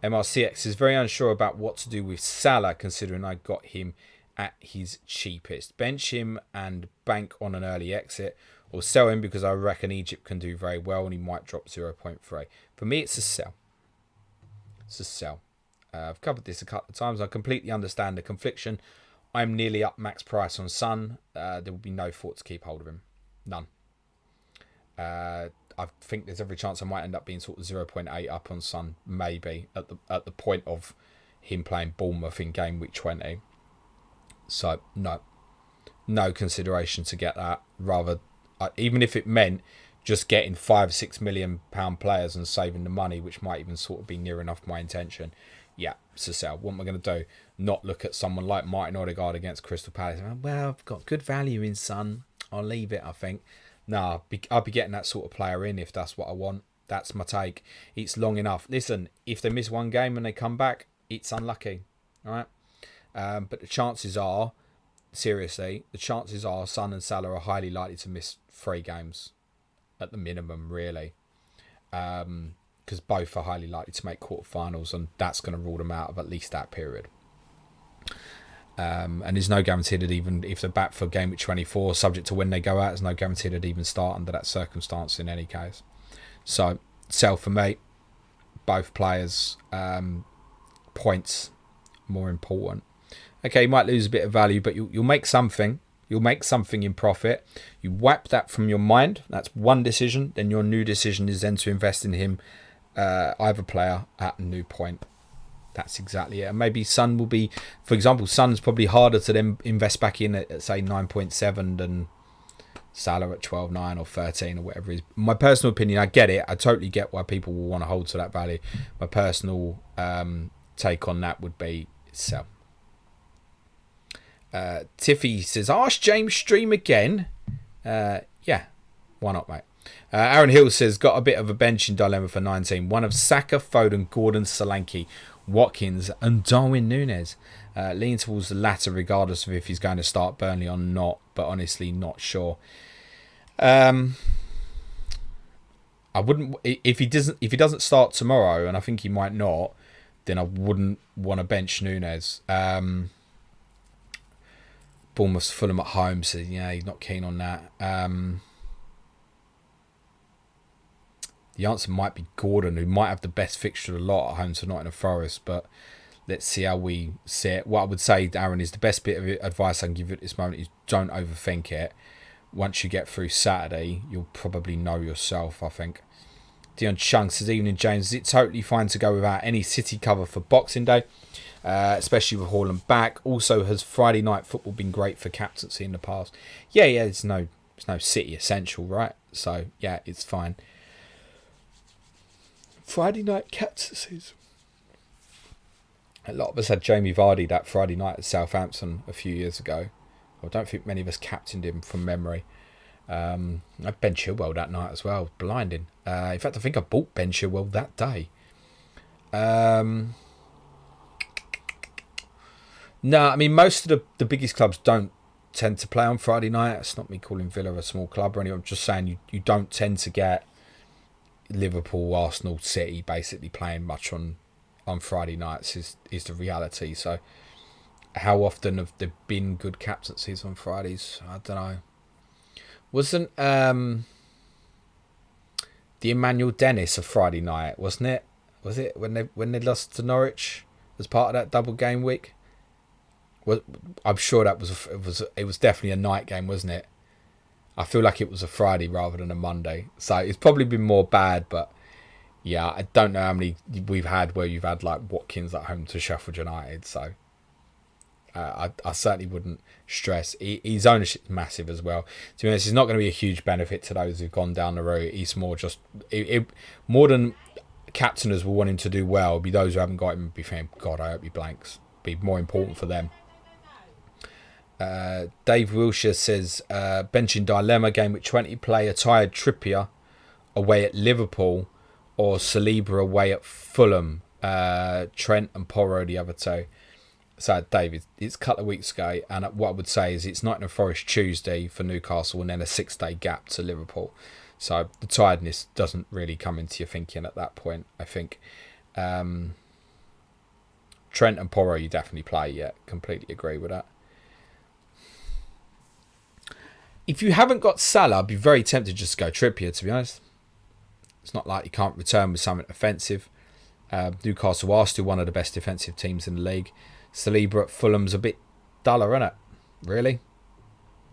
MRCX is very unsure about what to do with Salah, considering I got him at his cheapest. Bench him and bank on an early exit, or sell him because I reckon Egypt can do very well and he might drop 0.3. For me, it's a sell. It's a sell. I've covered this a couple of times. I completely understand the confliction. I'm nearly up max price on Son. There will be no thought to keep hold of him. None. I think there's every chance I might end up being sort of 0.8 up on Son, maybe, at the point of him playing Bournemouth in game week 20. So, no consideration to get that. Rather, even if it meant just getting £5-6 million players and saving the money, which might even sort of be near enough my intention. Yeah, it's a sell. What am I going to do? Not look at someone like Martin Odegaard against Crystal Palace. Well, I've got good value in Son. I'll leave it, I think. No, I'll be getting that sort of player in if that's what I want. That's my take. It's long enough. Listen, if they miss one game and they come back, it's unlucky. All right? But the chances are, seriously, Son and Salah are highly likely to miss 3 games at the minimum, really. Because both are highly likely to make quarterfinals, and that's going to rule them out of at least that period. And there's no guarantee that even if they're back for game week 24, subject to when they go out, there's no guarantee they'd even start under that circumstance in any case. So, sell for me. Both players, points more important. Okay, you might lose a bit of value, but you'll make something. You'll make something in profit. You wipe that from your mind. That's one decision. Then your new decision is then to invest in him, either player, at a new point. That's exactly it. And maybe Son will be, for example, Son's probably harder to then invest back in at say 9.7 than Salah at 12.9 or 13 or whatever it is. My personal opinion, I get it. I totally get why people will want to hold to that value. My personal take on that would be sell. Tiffy says, ask James stream again. Yeah, why not, mate? Aaron Hill says, got a bit of a benching dilemma for 19. One of Saka, Foden, Gordon, Solanke, Watkins and Darwin Núñez. Leaning towards the latter regardless of if he's going to start Burnley or not, but honestly not sure. I wouldn't if he doesn't start tomorrow, and I think he might not, then I wouldn't want to bench Núñez. Bournemouth's Fulham at home, so yeah, he's not keen on that. The answer might be Gordon, who might have the best fixture of the lot at home to Nottingham Forest, but let's see how we see it. What I would say, Darren, is the best bit of advice I can give you at this moment is don't overthink it. Once you get through Saturday, you'll probably know yourself, I think. Dion Chung says, evening, James. Is it totally fine to go without any City cover for Boxing Day, especially with Haaland back? Also, has Friday night football been great for captaincy in the past? Yeah, it's no City essential, right? So, yeah, it's fine. Friday night captaincies. A lot of us had Jamie Vardy that Friday night at Southampton a few years ago. I don't think many of us captained him from memory. I had Ben Chilwell that night as well. Blinding. In fact, I think I bought Ben Chilwell that day. No, I mean, most of the biggest clubs don't tend to play on Friday night. It's not me calling Villa a small club or anything. I'm just saying you don't tend to get Liverpool, Arsenal, City basically playing much on Friday nights is the reality. So how often have there been good captaincies on Fridays? I don't know. Wasn't the Emmanuel Dennis a Friday night, wasn't it? Was it when they lost to Norwich as part of that double game week? Well, I'm sure that it was definitely a night game, wasn't it? I feel like it was a Friday rather than a Monday. So it's probably been more bad, but yeah, I don't know how many we've had where you've had like Watkins at home to Sheffield United. So I certainly wouldn't stress. His ownership's massive as well. To be honest, it's not going to be a huge benefit to those who've gone down the road. It's more just more than captainers will want him to do well. It'll be those who haven't got him be saying, God, I hope he blanks. Be more important for them. Dave Wilshire says benching dilemma, game with 20 play a tired Trippier away at Liverpool or Saliba away at Fulham. Trent and Porro the other two. So David, it's a couple of weeks ago, and what I would say is it's Nottingham Forest Tuesday for Newcastle and then a 6-day gap to Liverpool. So the tiredness doesn't really come into your thinking at that point, I think. Trent and Porro you definitely play, yeah, completely agree with that. If you haven't got Salah, I'd be very tempted just to go Trippier, to be honest. It's not like you can't return with something offensive. Newcastle are still one of the best defensive teams in the league. Saliba at Fulham's a bit duller, isn't it? Really?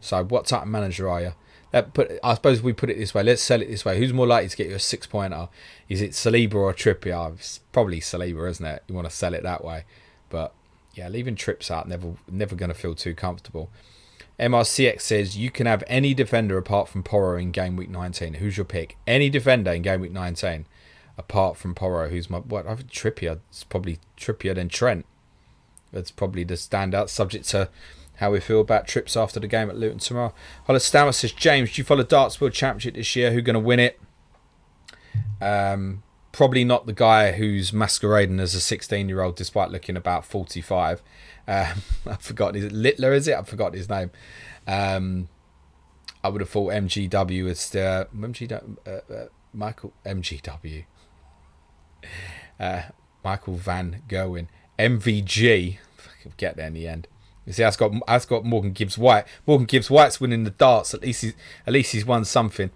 So what type of manager are you? I suppose we put it this way. Let's sell it this way. Who's more likely to get you a 6-pointer? Is it Saliba or Trippier? It's probably Saliba, isn't it? You want to sell it that way. But yeah, leaving Trips out, never going to feel too comfortable. MRCX says, you can have any defender apart from Porro in game week 19. Who's your pick? Any defender in game week 19 apart from Porro. Who's I think Trippier. It's probably Trippier then Trent. That's probably the standout, subject to how we feel about Trips after the game at Luton tomorrow. Hollis Stammer says, James, do you follow Darts World Championship this year? Who's going to win it? Probably not the guy who's masquerading as a 16-year-old despite looking about 45. I've forgotten, is it Littler, is it? I've forgotten his name. I would have thought MGW is Michael MGW. Michael Van Gerwen. MVG. Get there in the end. You see, I've got Morgan Gibbs White. Morgan Gibbs White's winning the darts. At least he's won something.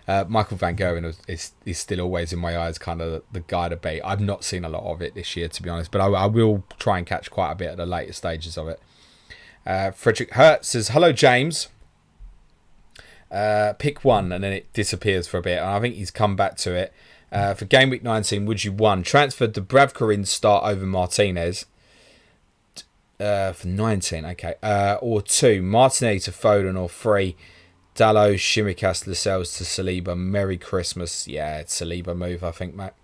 Michael Van Gerwen is still always in my eyes kind of the guy to beat. I've not seen a lot of it this year, to be honest, but I will try and catch quite a bit at the later stages of it. Frederick Hurt says, hello, James. Pick one, and then it disappears for a bit, and I think he's come back to it. For game week 19, would you, 1, transfer Dubravka in start over Martinez? For 19, okay. Or 2, Martinelli to Foden, or 3, Dalot, Shimikas, Lascelles to Saliba. Merry Christmas. Yeah, it's Saliba move, I think, Matt.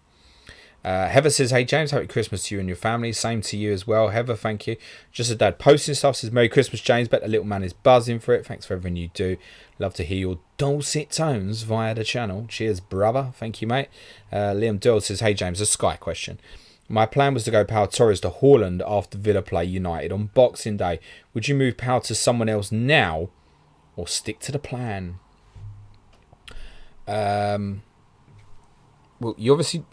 Heather says, hey James, happy Christmas to you and your family. Same to you as well, Heather, thank you. Just a dad posting stuff, says Merry Christmas James, bet the little man is buzzing for it. Thanks for everything you do. Love to hear your dulcet tones via the channel. Cheers brother, thank you mate. Liam Doyle says, hey James, a Sky question. My plan was to go Pau Torres to Haaland after Villa play United on Boxing Day. Would you move Pau to someone else now or stick to the plan? Well, you obviously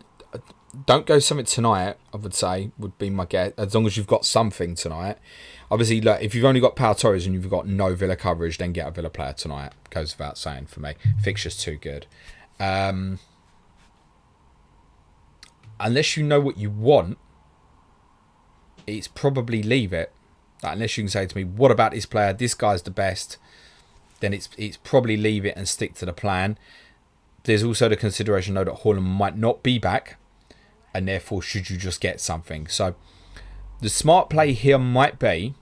don't go something tonight, I would say, would be my guess, as long as you've got something tonight. Obviously, look, if you've only got Pau Torres and you've got no Villa coverage, then get a Villa player tonight. Goes without saying for me. Fixture's too good. Unless you know what you want, it's probably leave it. Like, unless you can say to me, what about this player? This guy's the best. Then it's probably leave it and stick to the plan. There's also the consideration, though, that Haaland might not be back. And therefore, should you just get something? So, the smart play here might be,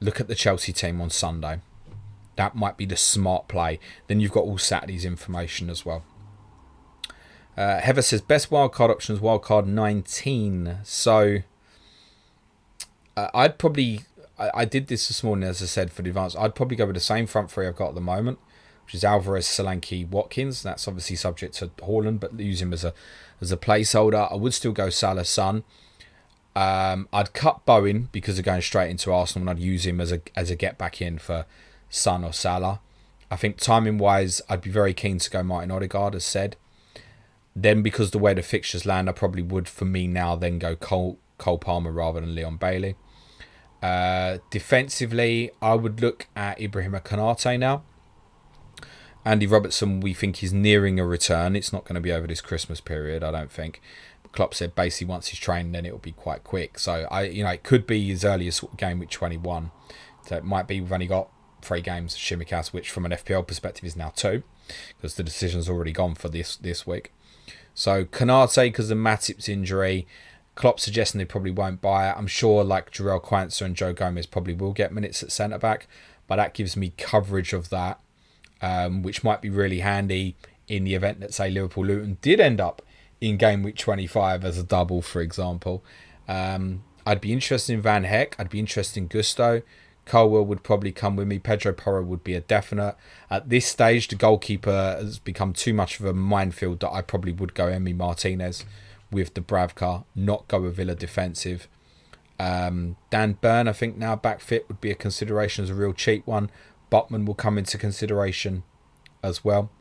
look at the Chelsea team on Sunday. That might be the smart play. Then you've got all Saturday's information as well. Heather says, best wildcard options, wildcard 19. So, I'd probably, I did this morning, as I said, for the advance. I'd probably go with the same front three I've got at the moment, which is Alvarez, Solanke, Watkins. That's obviously subject to Haaland, but use him as a placeholder. I would still go Salah, Son. I'd cut Bowen because of going straight into Arsenal, and I'd use him as a get back in for Son or Salah. I think timing wise, I'd be very keen to go Martin Odegaard, as said. Then, because the way the fixtures land, I probably would, for me now, then go Cole Palmer rather than Leon Bailey. Defensively, I would look at Ibrahima Konate now. Andy Robertson, we think, is nearing a return. It's not going to be over this Christmas period, I don't think. Klopp said basically once he's trained, then it will be quite quick. So it could be as early as game week 21. So it might be we've only got 3 games of Shimikas, which from an FPL perspective is now 2, because the decision's already gone for this week. So Konate, because of Matip's injury, Klopp suggesting they probably won't buy it. I'm sure like Jarell Quansah and Joe Gomez probably will get minutes at centre back, but that gives me coverage of that, which might be really handy in the event that, say, Liverpool-Luton did end up in game week 25 as a double, for example. I'd be interested in Van Heck. I'd be interested in Gusto. Colwell would probably come with me. Pedro Porro would be a definite. At this stage, the goalkeeper has become too much of a minefield that I probably would go Emi Martinez with Dubravka, not go with Villa defensive. Dan Burn, I think now back fit, would be a consideration as a real cheap one. Botman will come into consideration as well.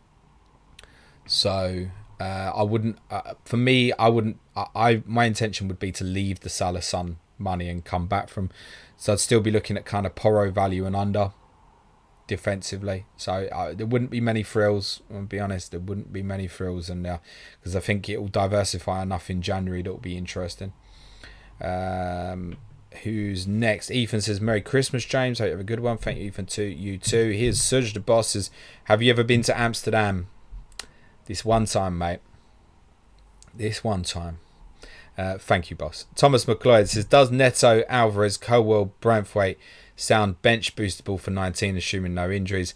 So I wouldn't. For me, I wouldn't. My intention would be to leave the Salah Son money and come back from. So I'd still be looking at kind of Porro value and under defensively. So there wouldn't be many frills. I'll be honest, there wouldn't be many frills, and because I think it will diversify enough in January that will be interesting. Who's next? Ethan says, Merry Christmas, James. Hope you have a good one. Thank you, Ethan, to you too. Here's Serge the Boss says, have you ever been to Amsterdam? This one time, mate. This one time. Thank you, boss. Thomas McLeod says, does Neto, Alvarez, Colwell, Branthwaite sound bench boostable for 19, assuming no injuries?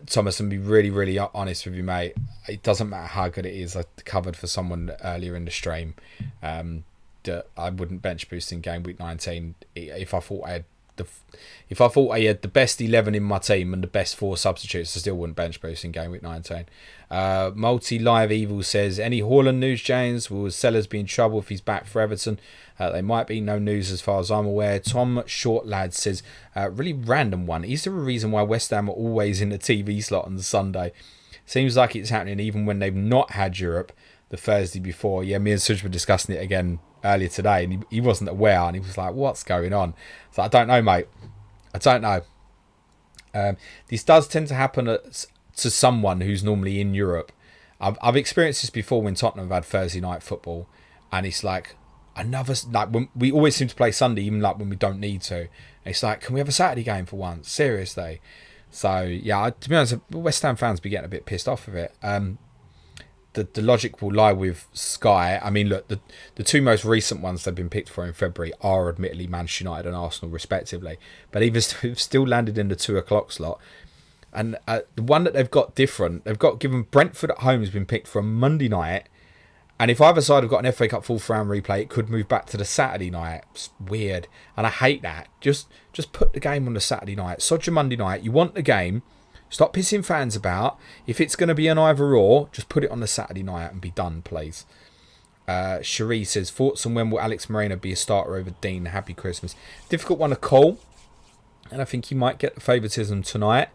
Thomas, I'm be really, really honest with you, mate. It doesn't matter how good it is. I covered for someone earlier in the stream that I wouldn't bench boost in game week 19 if I thought I had the best 11 in my team and the best 4 substitutes. I still wouldn't bench boost in game week 19. Multi-Live Evil says, any Haaland news, James? Will Sellers be in trouble if he's back for Everton? They might be. No news as far as I'm aware. Tom Shortlad says, really random one. Is there a reason why West Ham are always in the TV slot on Sunday? Seems like it's happening even when they've not had Europe the Thursday before. Yeah, me and Suj were discussing it again earlier today, and he wasn't aware, and he was like, what's going on? So I don't know, mate. I don't know. This does tend to happen to someone who's normally in Europe. I've experienced this before when Tottenham have had Thursday night football, and it's like when we always seem to play Sunday, even like when we don't need to. And it's like, can we have a Saturday game for once? Seriously. So yeah, to be honest, West Ham fans be getting a bit pissed off of it. The logic will lie with Sky. I mean, look, the 2 most recent ones they've been picked for in February are admittedly Manchester United and Arsenal, respectively. But even still landed in the 2 o'clock slot. And the one that they've got different, they've got given Brentford at home has been picked for a Monday night, And if either side have got an FA Cup fourth round replay, it could move back to the Saturday night. It's weird. And I hate that. Just put the game on the Saturday night. Sod your Monday night. You want the game. Stop pissing fans about. If it's going to be an either or, just put it on the Saturday night and be done, please. Cherie says, thoughts on when will Alex Moreno be a starter over Dean? Happy Christmas. Difficult one to call. And I think he might get the favouritism tonight.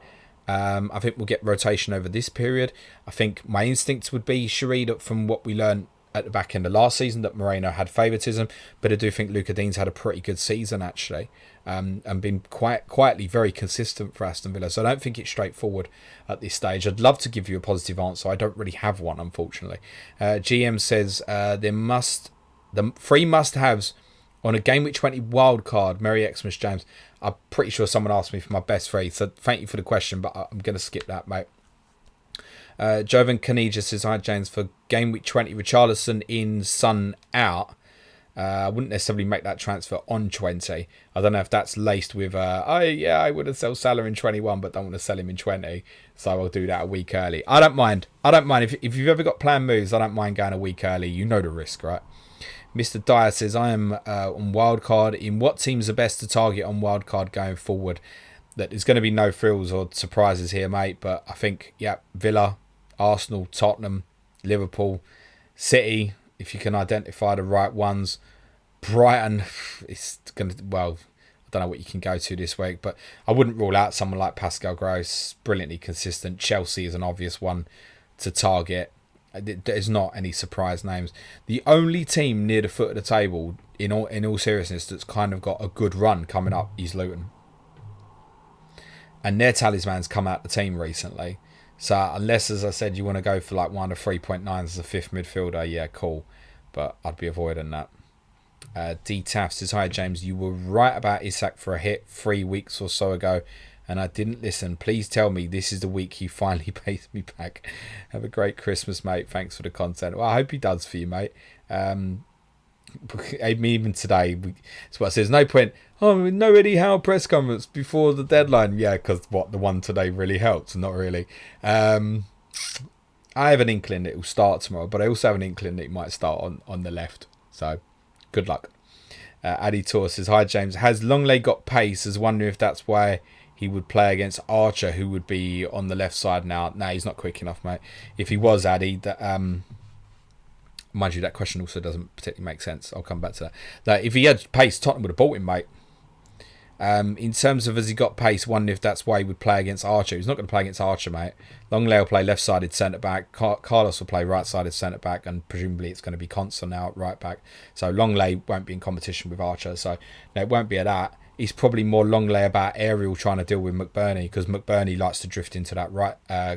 I think we'll get rotation over this period. I think my instincts would be, Cherie, that from what we learned at the back end of last season, that Moreno had favouritism. But I do think Luca Dean's had a pretty good season, actually. And been quietly very consistent for Aston Villa. So I don't think it's straightforward at this stage. I'd love to give you a positive answer. I don't really have one, unfortunately. GM says the three must-haves on a Game Week 20 wild card. Merry Xmas, James. I'm pretty sure someone asked me for my best three, so thank you for the question, but I'm going to skip that, mate. Jovan Canija says, hi, James. For Game Week 20, Richarlison in, Son out. I wouldn't necessarily make that transfer on 20. I don't know if that's laced with, I would have sold Salah in 21, but don't want to sell him in 20. So I'll do that a week early. I don't mind. If you've ever got planned moves, I don't mind going a week early. You know the risk, right? Mr. Dyer says, I am on wildcard. In what teams are best to target on wildcard going forward? That there's going to be no frills or surprises here, mate. But I think, Villa, Arsenal, Tottenham, Liverpool, City, if you can identify the right ones. Brighton, it's going to, well, I don't know what you can go to this week, but I wouldn't rule out someone like Pascal Gross, brilliantly consistent. Chelsea is an obvious one to target. There's not any surprise names. The only team near the foot of the table, in all seriousness, that's kind of got a good run coming up is Luton. And their talisman's come out the team recently. So unless, as I said, you want to go for like one of 3.9s as a fifth midfielder, yeah, cool. But I'd be avoiding that. D. Taff says, hi, James. You were right about Isak for a hit 3 weeks or so ago, and I didn't listen. Please tell me this is the week he finally pays me back. Have a great Christmas, mate. Thanks for the content. Well, I hope he does for you, mate. Even today, that's what I says. No point. Oh, no Eddie Howe press conference before the deadline. Yeah, because the one today really helped. Not really. I have an inkling that it will start tomorrow, but I also have an inkling that it might start on the left. So, good luck. Addy Tor says, hi, James. Has Longley got pace? I was wondering if that's why he would play against Archer, who would be on the left side now. No, he's not quick enough, mate. If he was, Addy, that mind you, that question also doesn't particularly make sense. I'll come back to that. If he had pace, Tottenham would have bought him, mate. In terms of has he got pace, wondering if that's why he would play against Archer. He's not going to play against Archer, mate. Longley will play left-sided centre-back. Carlos will play right-sided centre-back, and presumably it's going to be Constance now at right-back. So Longley won't be in competition with Archer. So no, it won't be at that. He's probably more Longley about Ariel trying to deal with McBurney, because McBurney likes to drift into that right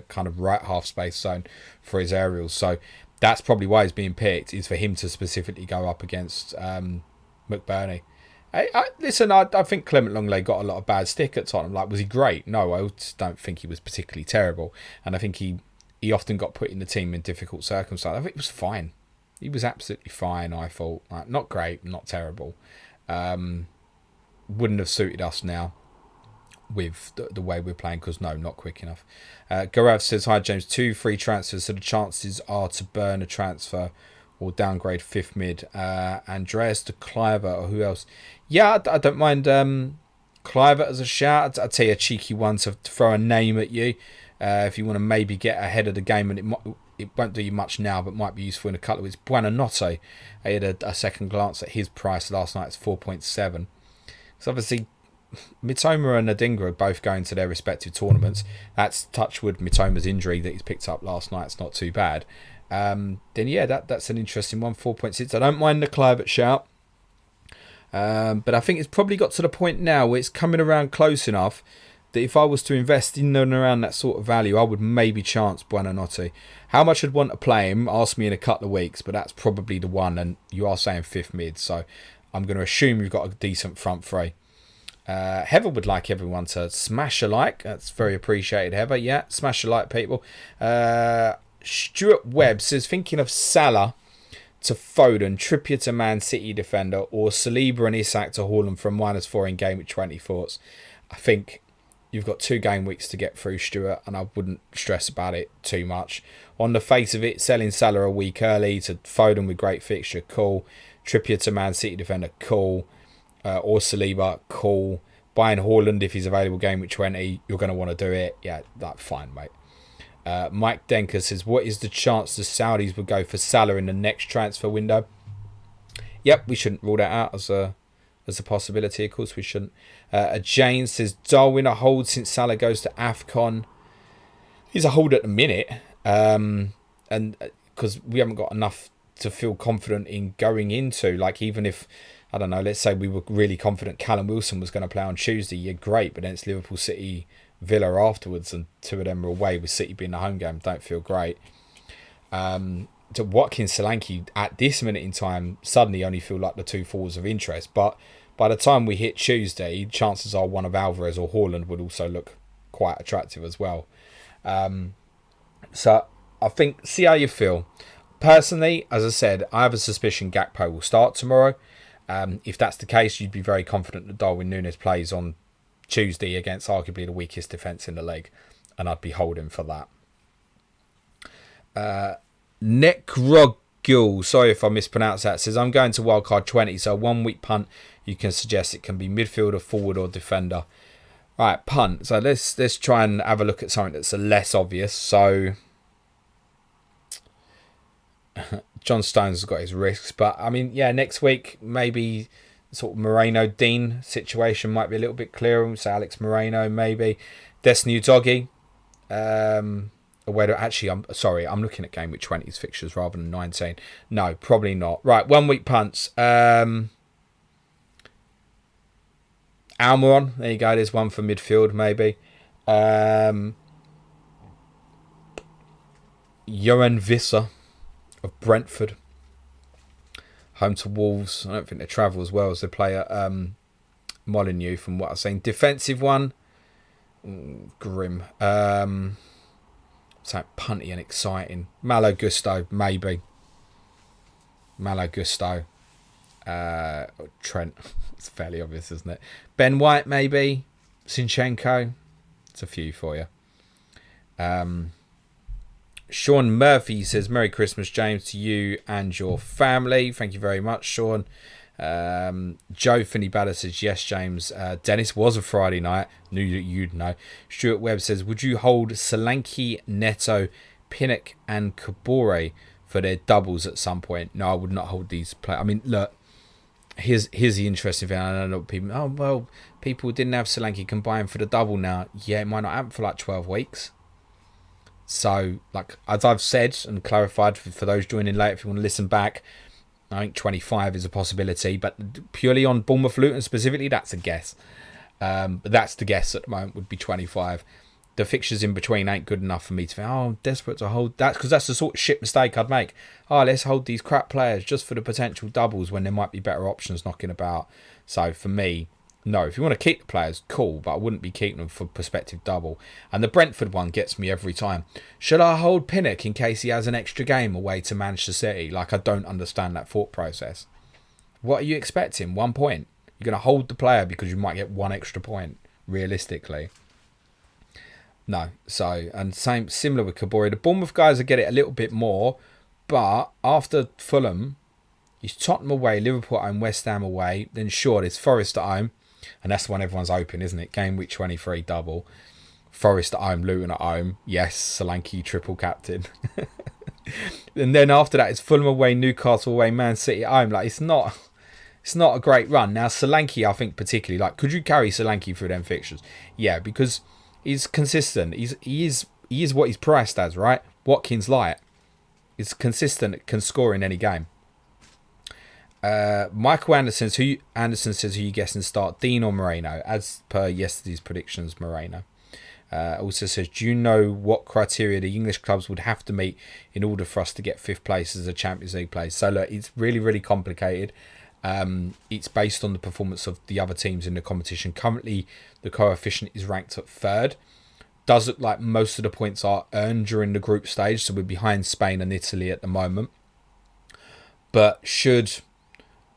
kind of right half space zone for his aerials. So that's probably why he's being picked, is for him to specifically go up against McBurney. Listen, I think Clement Longley got a lot of bad stick at Tottenham. Like, was he great? No, I just don't think he was particularly terrible. And I think he often got put in the team in difficult circumstances. I think he was fine. He was absolutely fine, I thought. Like, not great, not terrible. Wouldn't have suited us now with the way we're playing, because no, not quick enough. Gaurav says, hi, James. 2 free transfers, so the chances are to burn a transfer or downgrade fifth mid. Andreas to Cliver, or who else? Yeah, I don't mind Cliver as a shout. I'd tell you a cheeky one to throw a name at you if you want to maybe get ahead of the game, and it won't do you much now, but might be useful in a couple of weeks. Buonanotte. I had a second glance at his price last night. It's 4.7. So obviously, Mitoma and Adingra are both going to their respective tournaments. That's touchwood Mitoma's injury that he's picked up last night. It's not too bad. Then yeah, that's an interesting one. 4.6. I don't mind the Clivert shout. But I think it's probably got to the point now where it's coming around close enough that if I was to invest in and around that sort of value, I would maybe chance Buonanotte. How much I'd want to play him, ask me in a couple of weeks, but that's probably the one. And you are saying fifth mid, so I'm going to assume you've got a decent front three. Heather would like everyone to smash a like. That's very appreciated, Heather. Yeah, smash a like, people. Stuart Webb says, thinking of Salah to Foden, Trippier to Man City defender, or Saliba and Isak to Haaland from -4 in game with 20 thoughts. I think You've got 2 game weeks to get through, Stuart, and I wouldn't stress about it too much. On the face of it, selling Salah a week early to Foden with great fixture, cool. Trippier to Man City defender, cool. Or Saliba, cool. Buying Haaland if he's available game week 20, you're going to want to do it. Yeah, that's fine, mate. Mike Denker says, what is the chance the Saudis would go for Salah in the next transfer window? Yep, we shouldn't rule that out as a possibility. Of course we shouldn't. Jane says, Darwin a hold since Salah goes to AFCON. He's a hold at the minute. And because we haven't got enough to feel confident in going into. Like, even if, I don't know, let's say we were really confident Callum Wilson was going to play on Tuesday. Yeah, great. But then it's Liverpool, City, Villa afterwards. And 2 of them are away with City being the home game. Don't feel great. To Watkins, Solanke at this minute in time suddenly only feel like the 2 forwards of interest. But by the time we hit Tuesday, chances are one of Alvarez or Haaland would also look quite attractive as well. So I think, see how you feel. Personally, as I said, I have a suspicion Gakpo will start tomorrow. If that's the case, you'd be very confident that Darwin Núñez plays on Tuesday against arguably the weakest defence in the league, and I'd be holding for that. Necrogul, sorry if I mispronounced that, says, I'm going to wildcard 20, so 1 week punt, you can suggest it can be midfielder, forward or defender. Right, punt. So let's try and have a look at something that's less obvious. So John Stones has got his risks, but I mean, yeah, next week maybe sort of Moreno-Dean situation might be a little bit clearer. So Alex Moreno maybe. Destiny Udogie. Actually, I'm looking at game week 20's fixtures rather than 19. No, probably not. Right, 1 week punts. Almiron, there you go. There's one for midfield, maybe. Johan Visser of Brentford, home to Wolves. I don't think they travel as well as they play at Molineux, from what I've seen. Defensive one, grim. So punty and exciting. Malo Gusto, maybe. Malo Gusto. Trent. It's fairly obvious, isn't it? Ben White, maybe. Zinchenko. It's a few for you. Sean Murphy says, Merry Christmas, James, to you and your family. Thank you very much, Sean. Joe Finney-Batter says, yes, James. Dennis was a Friday night. Knew that you'd know. Stuart Webb says, would you hold Solanke, Neto, Pinnock and Kabore for their doubles at some point? No, I would not hold these players. I mean, look, here's the interesting thing. I don't know people, people didn't have Solanke combined for the double now. Yeah, it might not happen for like 12 weeks. So, like, as I've said and clarified for those joining late, if you want to listen back, I think 25 is a possibility, but purely on Bournemouth Luton specifically, that's a guess. But that's the guess at the moment, would be 25. The fixtures in between ain't good enough for me to think, I'm desperate to hold that, because that's the sort of shit mistake I'd make. Let's hold these crap players just for the potential doubles when there might be better options knocking about. So for me, no, if you want to keep the players, cool, but I wouldn't be keeping them for prospective double. And the Brentford one gets me every time. Should I hold Pinnock in case he has an extra game away to Manchester City? Like, I don't understand that thought process. What are you expecting? 1 point? You're going to hold the player because you might get 1 extra point, realistically. No, so, and similar with Kabore. The Bournemouth guys will get it a little bit more, but after Fulham, it's Tottenham away, Liverpool at home, West Ham away, then sure, there's Forest at home. And that's the one everyone's hoping, isn't it? Game week 23 double. Forest at home, Luton at home. Yes, Solanke triple captain. And then after that, it's Fulham away, Newcastle away, Man City at home. Like, it's not a great run. Now, Solanke, I think particularly, like, could you carry Solanke through them fixtures? Yeah, because he's consistent. He is what he's priced as, right? Watkins light. He's consistent, can score in any game. Michael Anderson says, who you guessing start, Dean or Moreno? As per yesterday's predictions, Moreno. Also says, do you know what criteria the English clubs would have to meet in order for us to get 5th place as a Champions League place? So look, it's really, really complicated. It's based on the performance of the other teams in the competition. Currently, the coefficient is ranked at 3rd. Does look like most of the points are earned during the group stage, so we're behind Spain and Italy at the moment. But should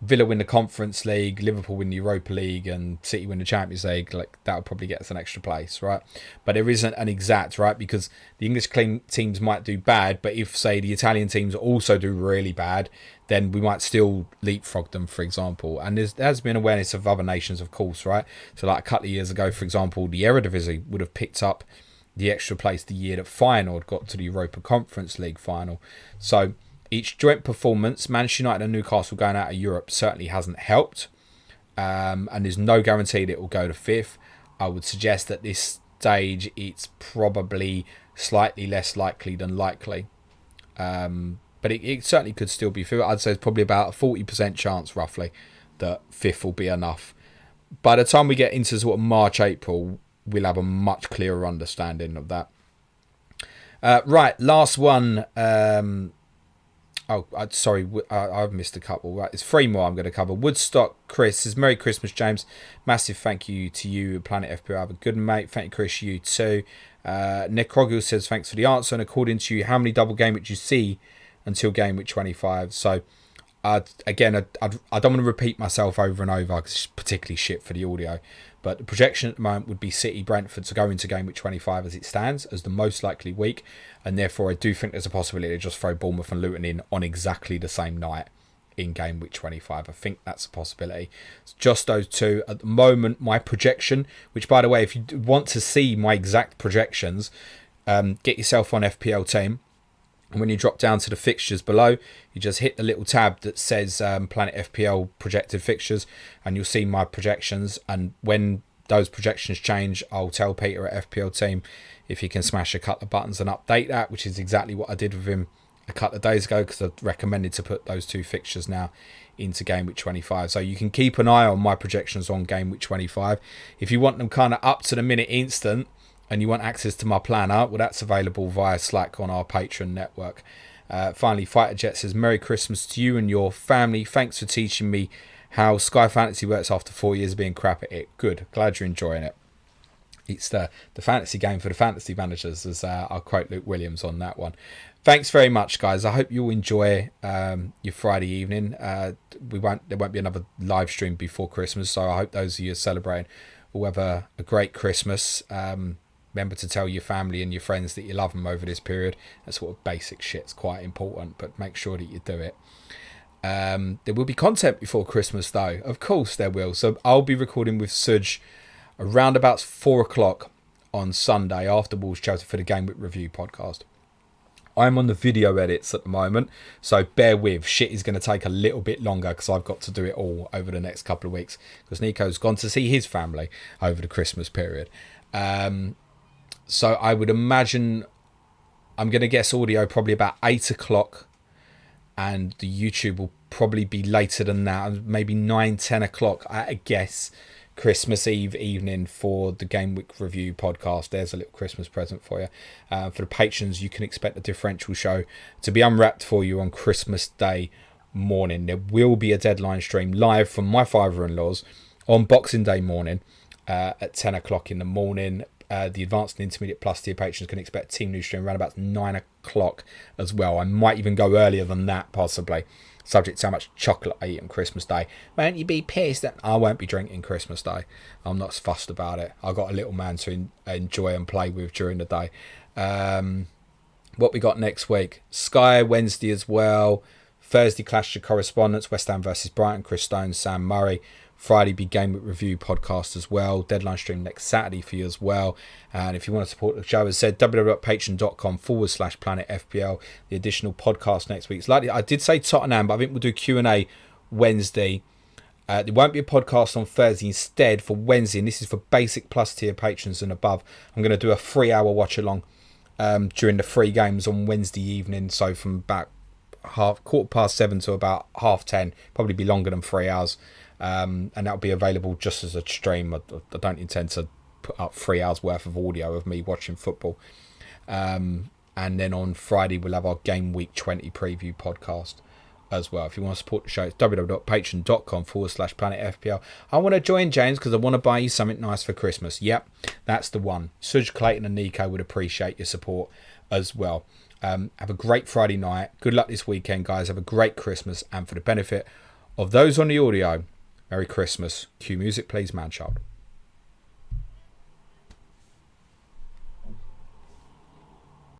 Villa win the Conference League, Liverpool win the Europa League, and City win the Champions League, like that would probably get us an extra place, right? But there isn't an exact, right? Because the English teams might do bad, but if, say, the Italian teams also do really bad, then we might still leapfrog them, for example. And there has been awareness of other nations, of course, right? So like a couple of years ago, for example, the Eredivisie would have picked up the extra place the year that Feyenoord got to the Europa Conference League final. So each joint performance, Manchester United and Newcastle going out of Europe certainly hasn't helped. And there's no guarantee that it will go to fifth. I would suggest at this stage it's probably slightly less likely than likely. But it certainly could still be fifth. I'd say it's probably about a 40% chance, roughly, that fifth will be enough. By the time we get into sort of March, April, we'll have a much clearer understanding of that. Right, last one. Sorry, I've missed a couple. Right, it's 3 more I'm going to cover. Woodstock Chris says, Merry Christmas, James. Massive thank you to you, Planet FPL. Have a good mate. Thank you, Chris. You too. Nick Croghill says, thanks for the answer. And according to you, how many double game weeks you see until game week 25? So, again, I don't want to repeat myself over and over because it's particularly shit for the audio. But the projection at the moment would be City Brentford to go into game week 25 as it stands as the most likely week. And therefore, I do think there's a possibility to just throw Bournemouth and Luton in on exactly the same night in game week 25. I think that's a possibility. It's just those two. At the moment, my projection, which, by the way, if you want to see my exact projections, get yourself on FPL Team. And when you drop down to the fixtures below, you just hit the little tab that says Planet FPL projected fixtures, and you'll see my projections. And when those projections change, I'll tell Peter at FPL Team if he can smash a couple of buttons and update that, which is exactly what I did with him a couple of days ago, because I recommended to put those two fixtures now into game week 25. So you can keep an eye on my projections on game week 25. If you want them kind of up to the minute instant, and you want access to my planner, well, that's available via Slack on our Patreon network. Finally, Fighter Jet says, Merry Christmas to you and your family. Thanks for teaching me how Sky Fantasy works after 4 years of being crap at it. Good. Glad you're enjoying it. It's the fantasy game for the fantasy managers, as I'll quote Luke Williams on that one. Thanks very much, guys. I hope you'll enjoy your Friday evening. There won't be another live stream before Christmas, so I hope those of you are celebrating will have a great Christmas. Remember to tell your family and your friends that you love them over this period. That sort of basic shit's quite important, but make sure that you do it. There will be content before Christmas, though. Of course there will. So I'll be recording with Suj around about 4 o'clock on Sunday after Wolves Chelsea for the Game Week Review podcast. I'm on the video edits at the moment, so bear with. Shit is going to take a little bit longer because I've got to do it all over the next couple of weeks because Nico's gone to see his family over the Christmas period. So I would imagine, I'm going to guess audio probably about 8 o'clock, and the YouTube will probably be later than that, maybe 9, 10 o'clock at a guess, Christmas Eve evening for the Game Week Review podcast. There's a little Christmas present for you. For the patrons, you can expect the differential show to be unwrapped for you on Christmas Day morning. There will be a deadline stream live from my father-in-law's on Boxing Day morning at 10 o'clock in the morning. The Advanced and Intermediate Plus tier patrons can expect Team News stream around about 9 o'clock as well. I might even go earlier than that, possibly, subject to how much chocolate I eat on Christmas Day. Won't you be pissed that I won't be drinking Christmas Day? I'm not fussed about it. I've got a little man to enjoy and play with during the day. What we got next week? Sky Wednesday as well. Thursday Clash of Correspondents, West Ham versus Brighton, Chris Stone, Sam Murray. Friday be Game Week Review podcast as well. Deadline stream next Saturday for you as well. And if you want to support the show, as I said, www.patreon.com/Planet FPL. The additional podcast next week. It's likely, I did say Tottenham, but I think we'll do Q&A Wednesday. There won't be a podcast on Thursday. Instead, for Wednesday, and this is for basic plus tier patrons and above, I'm going to do a 3-hour watch along during the 3 games on Wednesday evening. So from about 7:15 to about 10:30, probably be longer than 3 hours. And that'll be available just as a stream. I don't intend to put up 3 hours worth of audio of me watching football. And then on Friday we'll have our Game Week 20 preview podcast as well. If you want to support the show, it's www.patreon.com/Planet FPL. I want to join James because I want to buy you something nice for Christmas. Yep, that's the one. Suj, Clayton and Nico would appreciate your support as well. Have a great Friday night. Good luck this weekend, guys. Have a great Christmas, and for the benefit Of those on the audio, Merry Christmas. Cue music, please, Manchild.